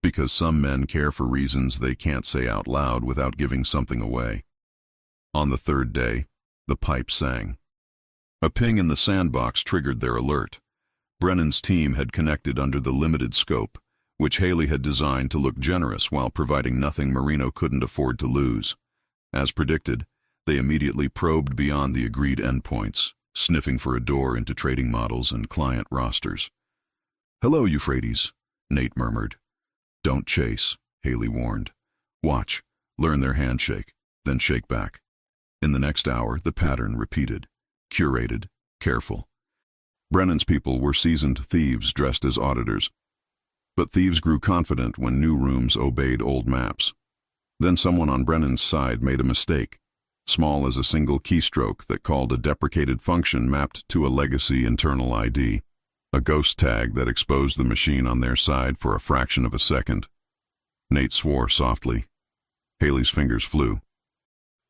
Because some men care for reasons they can't say out loud without giving something away. On the third day, the pipe sang. A ping in the sandbox triggered their alert. Brennan's team had connected under the limited scope, which Haley had designed to look generous while providing nothing Marino couldn't afford to lose. As predicted, they immediately probed beyond the agreed endpoints, sniffing for a door into trading models and client rosters. "Hello, Euphrates," Nate murmured. "Don't chase," Haley warned. "Watch, learn their handshake, then shake back." In the next hour, the pattern repeated. Curated, careful. Brennan's people were seasoned thieves dressed as auditors. But thieves grew confident when new rooms obeyed old maps. Then someone on Brennan's side made a mistake, small as a single keystroke that called a deprecated function mapped to a legacy internal ID, a ghost tag that exposed the machine on their side for a fraction of a second. Nate swore softly. Haley's fingers flew.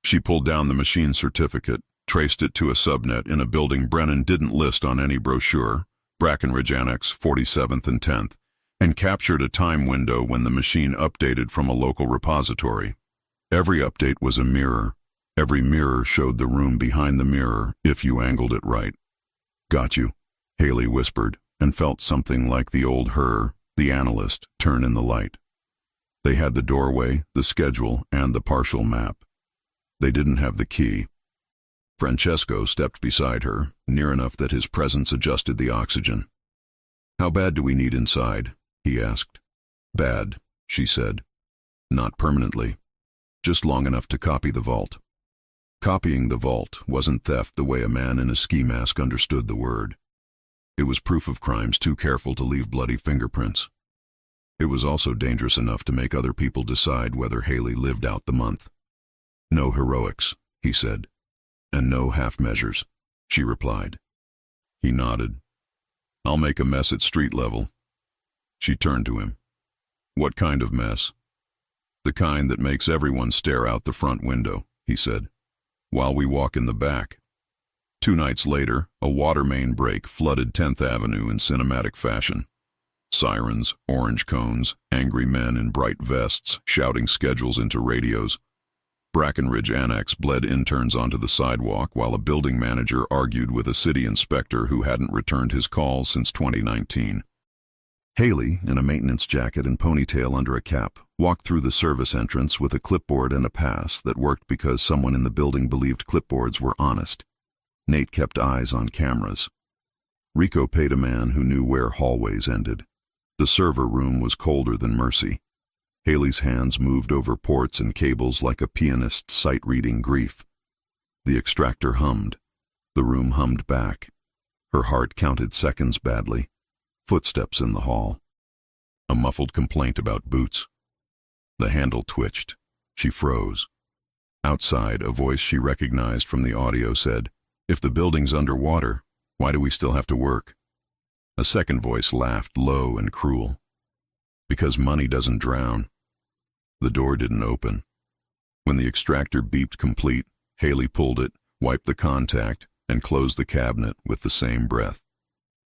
She pulled down the machine certificate, traced it to a subnet in a building Brennan didn't list on any brochure, Brackenridge Annex, 47th and 10th, and captured a time window when the machine updated from a local repository. Every update was a mirror. Every mirror showed the room behind the mirror if you angled it right. "Got you," Haley whispered, and felt something like the old her, the analyst, turn in the light. They had the doorway, the schedule, and the partial map. They didn't have the key. Francesco stepped beside her, near enough that his presence adjusted the oxygen. "How bad do we need inside?" he asked. "Bad," she said. "Not permanently. Just long enough to copy the vault." Copying the vault wasn't theft the way a man in a ski mask understood the word. It was proof of crimes too careful to leave bloody fingerprints. It was also dangerous enough to make other people decide whether Haley lived out the month. "No heroics," he said. "And no half measures," she replied. He nodded. "I'll make a mess at street level." She turned to him. "What kind of mess?" "The kind that makes everyone stare out the front window," he said, "while we walk in the back." 2 nights later, a water main break flooded 10th Avenue in cinematic fashion. Sirens, orange cones, angry men in bright vests shouting schedules into radios. Brackenridge Annex bled interns onto the sidewalk while a building manager argued with a city inspector who hadn't returned his call since 2019. Haley, in a maintenance jacket and ponytail under a cap, walked through the service entrance with a clipboard and a pass that worked because someone in the building believed clipboards were honest. Nate kept eyes on cameras. Rico paid a man who knew where hallways ended. The server room was colder than mercy. Haley's hands moved over ports and cables like a pianist sight-reading grief. The extractor hummed. The room hummed back. Her heart counted seconds badly. Footsteps in the hall. A muffled complaint about boots. The handle twitched. She froze. Outside, a voice she recognized from the audio said, "If the building's underwater, why do we still have to work?" A second voice laughed low and cruel. "Because money doesn't drown." The door didn't open. When the extractor beeped complete, Haley pulled it, wiped the contact, and closed the cabinet with the same breath.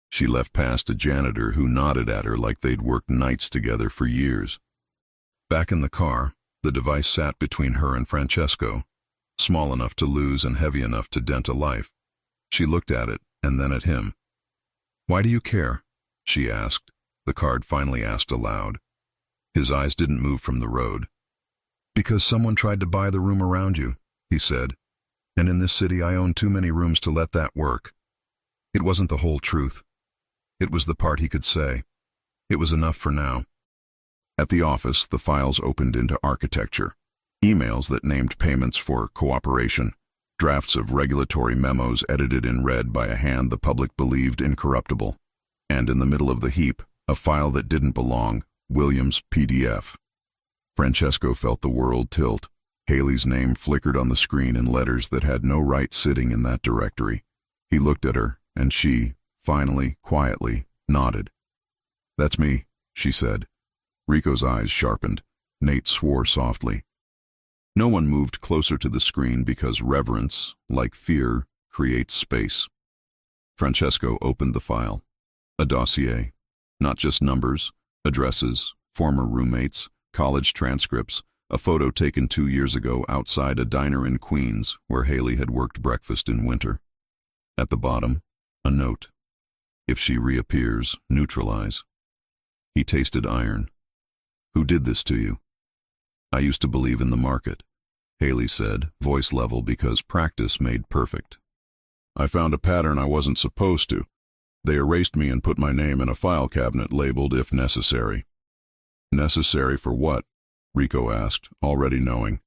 She left past a janitor who nodded at her like they'd worked nights together for years. Back in the car, the device sat between her and Francesco, small enough to lose and heavy enough to dent a life. She looked at it, and then at him. "Why do you care?" she asked, the card finally asked aloud. His eyes didn't move from the road. "Because someone tried to buy the room around you," he said. "And in this city I own too many rooms to let that work." It wasn't the whole truth. It was the part he could say. It was enough for now. At the office, the files opened into architecture. Emails that named payments for cooperation. Drafts of regulatory memos edited in red by a hand the public believed incorruptible. And in the middle of the heap, a file that didn't belong, Williams' PDF. Francesco felt the world tilt. Haley's name flickered on the screen in letters that had no right sitting in that directory. He looked at her, and she, finally, quietly, nodded. "That's me," she said. Rico's eyes sharpened. Nate swore softly. No one moved closer to the screen because reverence, like fear, creates space. Francesco opened the file. A dossier. Not just numbers, addresses, former roommates, college transcripts, a photo taken 2 years ago outside a diner in Queens where Haley had worked breakfast in winter. At the bottom, a note. If she reappears, neutralize. He tasted iron. "Who did this to you?" "I used to believe in the market," Haley said, voice level because practice made perfect. "I found a pattern I wasn't supposed to. They erased me and put my name in a file cabinet labeled if necessary." "Necessary for what?" Rico asked, already knowing.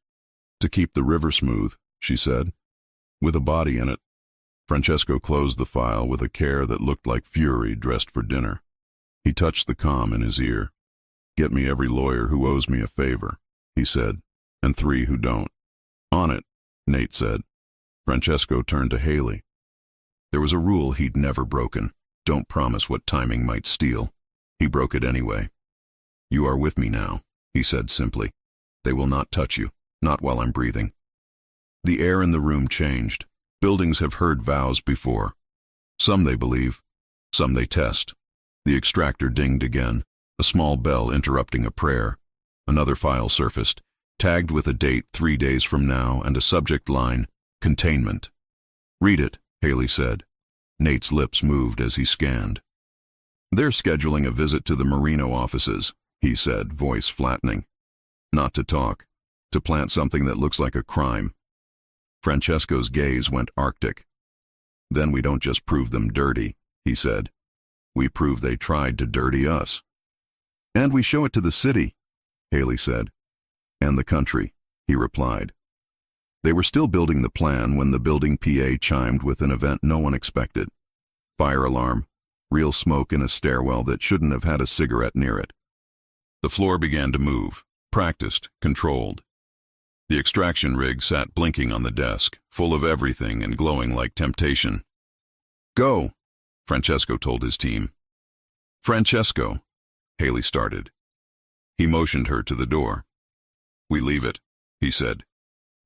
"To keep the river smooth," she said. "With a body in it." Francesco closed the file with a care that looked like fury dressed for dinner. He touched the comm in his ear. "Get me every lawyer who owes me a favor," he said, "and 3 who don't." "On it," Nate said. Francesco turned to Haley. There was a rule he'd never broken. Don't promise what timing might steal. He broke it anyway. "You are with me now," he said simply. "They will not touch you, not while I'm breathing." The air in the room changed. Buildings have heard vows before. Some they believe, some they test. The extractor dinged again. a small bell interrupting a prayer. Another file surfaced, tagged with a date 3 days from now and a subject line, containment. "Read it," Haley said. Nate's lips moved as he scanned. "They're scheduling a visit to the Marino offices," he said, voice flattening. "Not to talk, to plant something that looks like a crime." Francesco's gaze went arctic. "Then we don't just prove them dirty," he said. "We prove they tried to dirty us." "And we show it to the city," Haley said. "And the country," he replied. They were still building the plan when the building PA chimed with an event no one expected. Fire alarm, real smoke in a stairwell that shouldn't have had a cigarette near it. The floor began to move, practiced, controlled. The extraction rig sat blinking on the desk, full of everything and glowing like temptation. "Go," Francesco told his team. "Francesco," Haley started. He motioned her to the door. "We leave it," he said.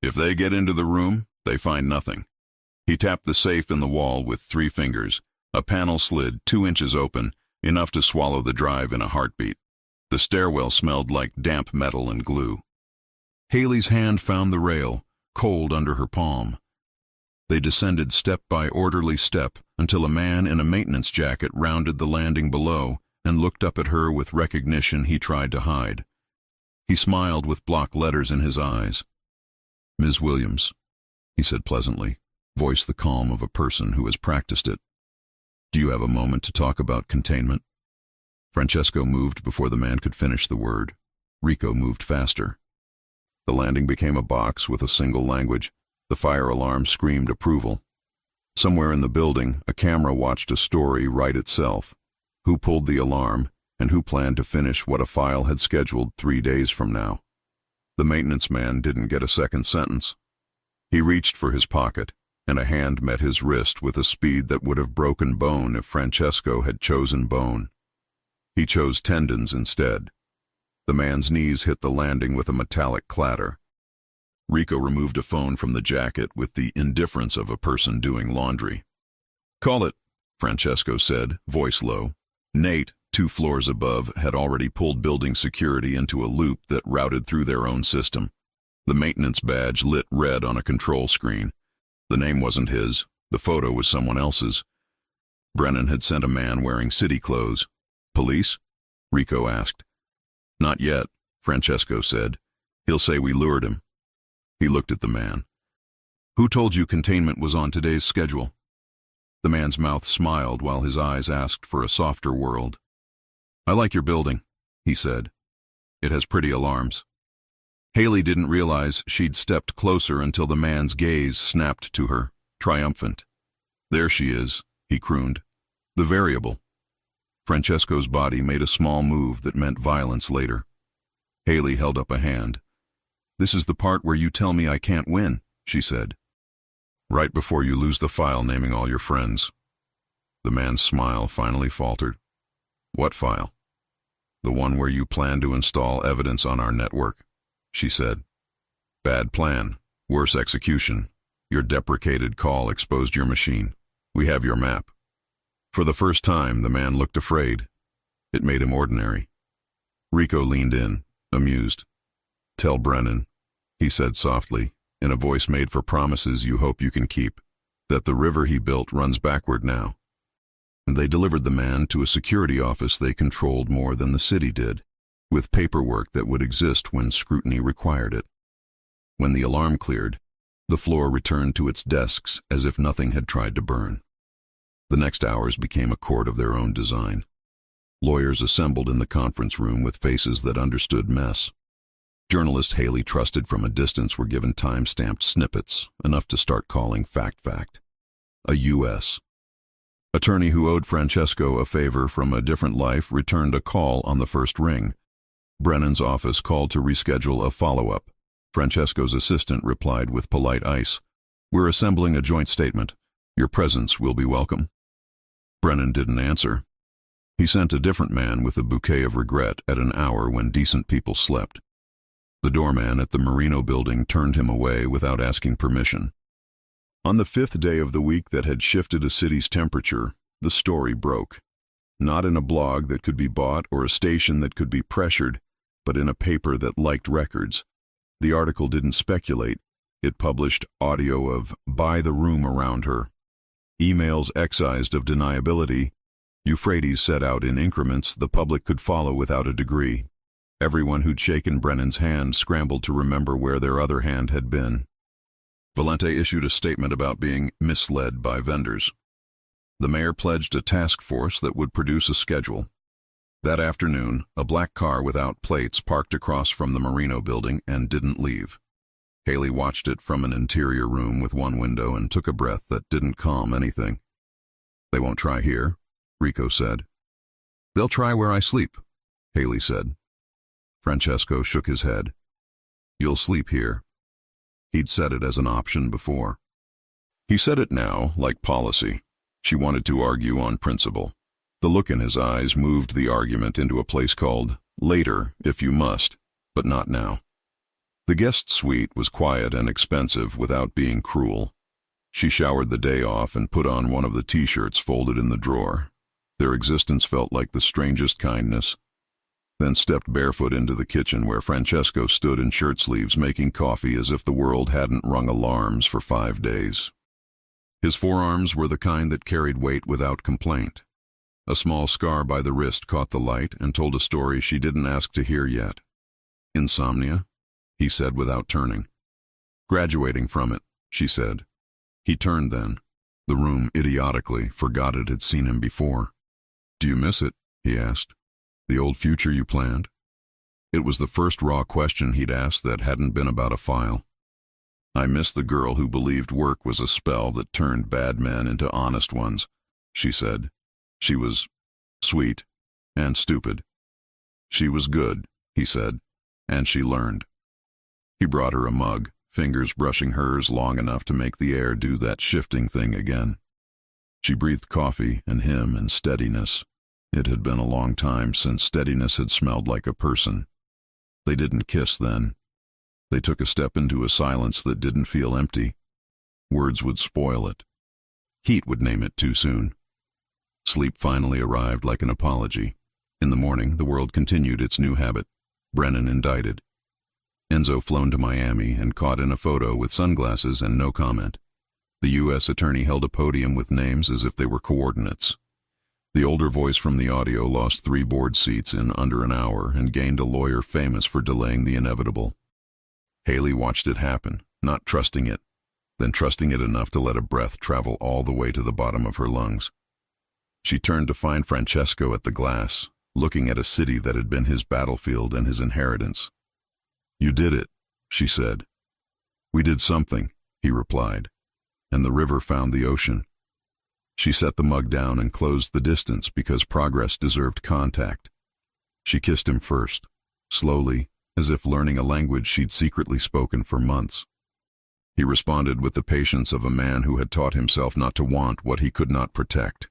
"If they get into the room, they find nothing." He tapped the safe in the wall with 3 fingers. A panel slid 2 inches open, enough to swallow the drive in a heartbeat. The stairwell smelled like damp metal and glue. Haley's hand found the rail, cold under her palm. They descended step by orderly step until a man in a maintenance jacket rounded the landing below and looked up at her with recognition he tried to hide. He smiled with block letters in his eyes. "Ms. Williams," he said pleasantly, voice the calm of a person who has practiced it. "Do you have a moment to talk about containment?" Francesco moved before the man could finish the word. Rico moved faster. The landing became a box with a single language. The fire alarm screamed approval. Somewhere in the building, a camera watched a story write itself. Who pulled the alarm, and who planned to finish what a file had scheduled 3 days from now. The maintenance man didn't get a second sentence. He reached for his pocket, and a hand met his wrist with a speed that would have broken bone if Francesco had chosen bone. He chose tendons instead. The man's knees hit the landing with a metallic clatter. Rico removed a phone from the jacket with the indifference of a person doing laundry. "Call it," Francesco said, voice low. Nate, 2 floors above, had already pulled building security into a loop that routed through their own system. The maintenance badge lit red on a control screen. The name wasn't his. The photo was someone else's. Brennan had sent a man wearing city clothes. "Police?" Rico asked. "Not yet," Francesco said. "He'll say we lured him." He looked at the man. "Who told you containment was on today's schedule?" The man's mouth smiled while his eyes asked for a softer world. "I like your building," he said. "It has pretty alarms." Haley didn't realize she'd stepped closer until the man's gaze snapped to her, triumphant. "There she is," he crooned. "The variable." Francesco's body made a small move that meant violence later. Haley held up a hand. "This is the part where you tell me I can't win," she said. "Right before you lose the file naming all your friends." The man's smile finally faltered. "What file?" "The one where you plan to install evidence on our network," she said. "Bad plan. Worse execution. Your deprecated call exposed your machine. We have your map." For the first time, the man looked afraid. It made him ordinary. Rico leaned in, amused. "Tell Brennan," he said softly, in a voice made for promises you hope you can keep, "that the river he built runs backward now." They delivered the man to a security office they controlled more than the city did, with paperwork that would exist when scrutiny required it. When the alarm cleared, the floor returned to its desks as if nothing had tried to burn. The next hours became a court of their own design. Lawyers assembled in the conference room with faces that understood mess. Journalists Haley trusted from a distance were given time-stamped snippets, enough to start calling fact. A U.S. attorney who owed Francesco a favor from a different life returned a call on the first ring. Brennan's office called to reschedule a follow-up. Francesco's assistant replied with polite ice, "We're assembling a joint statement. Your presence will be welcome." Brennan didn't answer. He sent a different man with a bouquet of regret at an hour when decent people slept. The doorman at the Marino building turned him away without asking permission. On the 5th day of the week that had shifted a city's temperature, the story broke. not in a blog that could be bought or a station that could be pressured, but in a paper that liked records. The article didn't speculate. It published audio of "Buy the room around her." Emails excised of deniability. Euphrates set out in increments the public could follow without a degree. Everyone who'd shaken Brennan's hand scrambled to remember where their other hand had been. Valente issued a statement about being misled by vendors. The mayor pledged a task force that would produce a schedule. That afternoon, a black car without plates parked across from the Marino building and didn't leave. Haley watched it from an interior room with one window and took a breath that didn't calm anything. "They won't try here," Rico said. "They'll try where I sleep," Haley said. Francesco shook his head. "You'll sleep here." He'd said it as an option before. He said it now, like policy. She wanted to argue on principle. The look in his eyes moved the argument into a place called later, if you must, but not now. The guest suite was quiet and expensive without being cruel. She showered the day off and put on one of the t-shirts folded in the drawer. Their existence felt like the strangest kindness. Then stepped barefoot into the kitchen where Francesco stood in shirt sleeves making coffee as if the world hadn't rung alarms for 5 days. His forearms were the kind that carried weight without complaint. A small scar by the wrist caught the light and told a story she didn't ask to hear yet. "Insomnia?" he said without turning. "Graduating from it," she said. He turned then. The room, idiotically, forgot it had seen him before. "Do you miss it?" he asked. "The old future you planned?" It was the first raw question he'd asked that hadn't been about a file. "I miss the girl who believed work was a spell that turned bad men into honest ones," she said. "She was sweet and stupid. She was good," he said, "and she learned." He brought her a mug, fingers brushing hers long enough to make the air do that shifting thing again. She breathed coffee and him and steadiness. It had been a long time since steadiness had smelled like a person. They didn't kiss then. They took a step into a silence that didn't feel empty. Words would spoil it. Heat would name it too soon. Sleep finally arrived like an apology. In the morning, the world continued its new habit. Brennan indicted. Enzo flown to Miami and caught in a photo with sunglasses and no comment. The U.S. attorney held a podium with names as if they were coordinates. The older voice from the audio lost 3 board seats in under an hour and gained a lawyer famous for delaying the inevitable. Haley watched it happen, not trusting it, then trusting it enough to let a breath travel all the way to the bottom of her lungs. She turned to find Francesco at the glass, looking at a city that had been his battlefield and his inheritance. "You did it," she said. "We did something," he replied, "and the river found the ocean." She set the mug down and closed the distance because progress deserved contact. She kissed him first, slowly, as if learning a language she'd secretly spoken for months. He responded with the patience of a man who had taught himself not to want what he could not protect.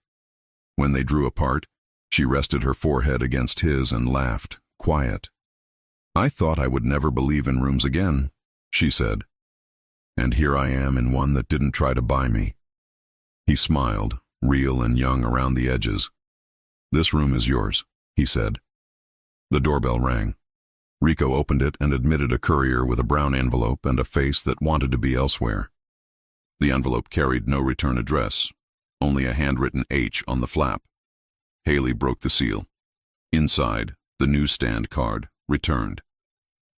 When they drew apart, she rested her forehead against his and laughed, quiet. "I thought I would never believe in rooms again," she said. "And here I am in one that didn't try to buy me." He smiled, real and young around the edges. "This room is yours," he said. The doorbell rang. Rico opened it and admitted a courier with a brown envelope and a face that wanted to be elsewhere. The envelope carried no return address, only a handwritten H on the flap. Haley broke the seal. Inside, the newsstand card, returned.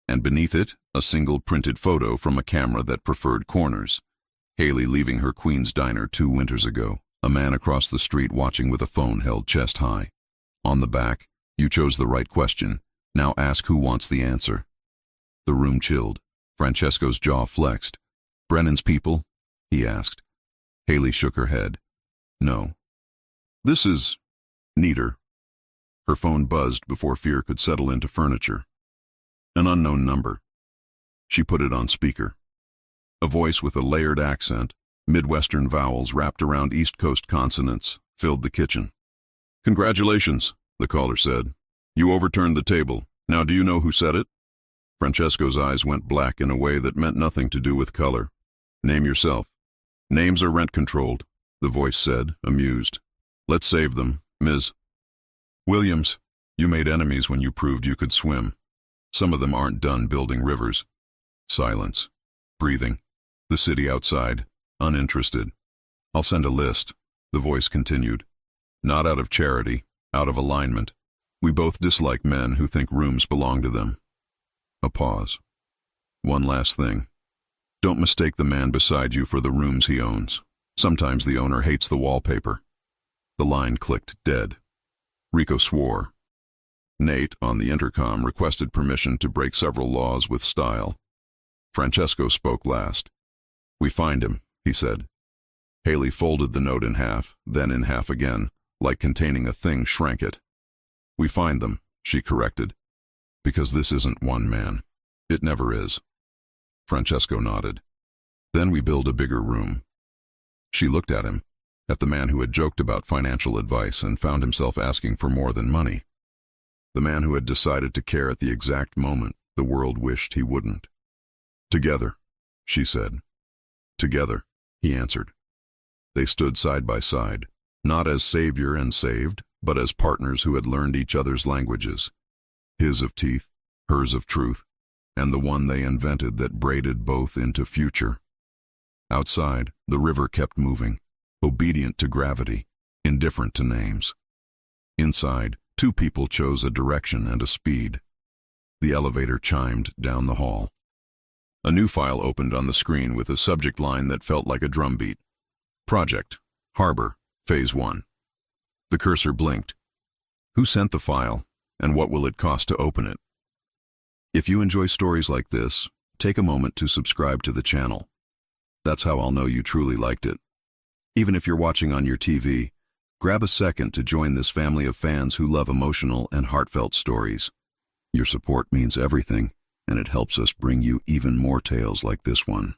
And beneath it, a single printed photo from a camera that preferred corners. Haley leaving her Queen's Diner 2 winters ago, a man across the street watching with a phone held chest high. On the back, "You chose the right question. Now ask who wants the answer." The room chilled. Francesco's jaw flexed. "Brennan's people?" he asked. Haley shook her head. "No. This is neater." Her phone buzzed before fear could settle into furniture. An unknown number. She put it on speaker. A voice with a layered accent, Midwestern vowels wrapped around East Coast consonants, filled the kitchen. "Congratulations," the caller said. "You overturned the table. Now do you know who said it?" Francesco's eyes went black in a way that meant nothing to do with color. "Name yourself." "Names are rent-controlled," the voice said, amused. "Let's save them, Ms." Williams, you made enemies when you proved you could swim. Some of them aren't done building rivers. Silence. Breathing. The city outside. Uninterested. I'll send a list, the voice continued. Not out of charity, out of alignment. We both dislike men who think rooms belong to them. A pause. One last thing. Don't mistake the man beside you for the rooms he owns. Sometimes the owner hates the wallpaper. The line clicked dead. Rico swore. Nate, on the intercom, requested permission to break several laws with style. Francesco spoke last. We find him, he said. Haley folded the note in half, then in half again, like containing a thing shrank it. We find them, she corrected. Because this isn't one man. It never is. Francesco nodded. Then we build a bigger room. She looked at him, at the man who had joked about financial advice and found himself asking for more than money. The man who had decided to care at the exact moment the world wished he wouldn't. Together, she said. Together, he answered. They stood side by side, not as savior and saved, but as partners who had learned each other's languages. His of teeth, hers of truth, and the one they invented that braided both into future. Outside, the river kept moving, obedient to gravity, indifferent to names. Inside, two people chose a direction and a speed. The elevator chimed down the hall. A new file opened on the screen with a subject line that felt like a drumbeat. Project, Harbor, Phase 1. The cursor blinked. Who sent the file, and what will it cost to open it? If you enjoy stories like this, take a moment to subscribe to the channel. That's how I'll know you truly liked it. Even if you're watching on your TV, grab a second to join this family of fans who love emotional and heartfelt stories. Your support means everything, and it helps us bring you even more tales like this one.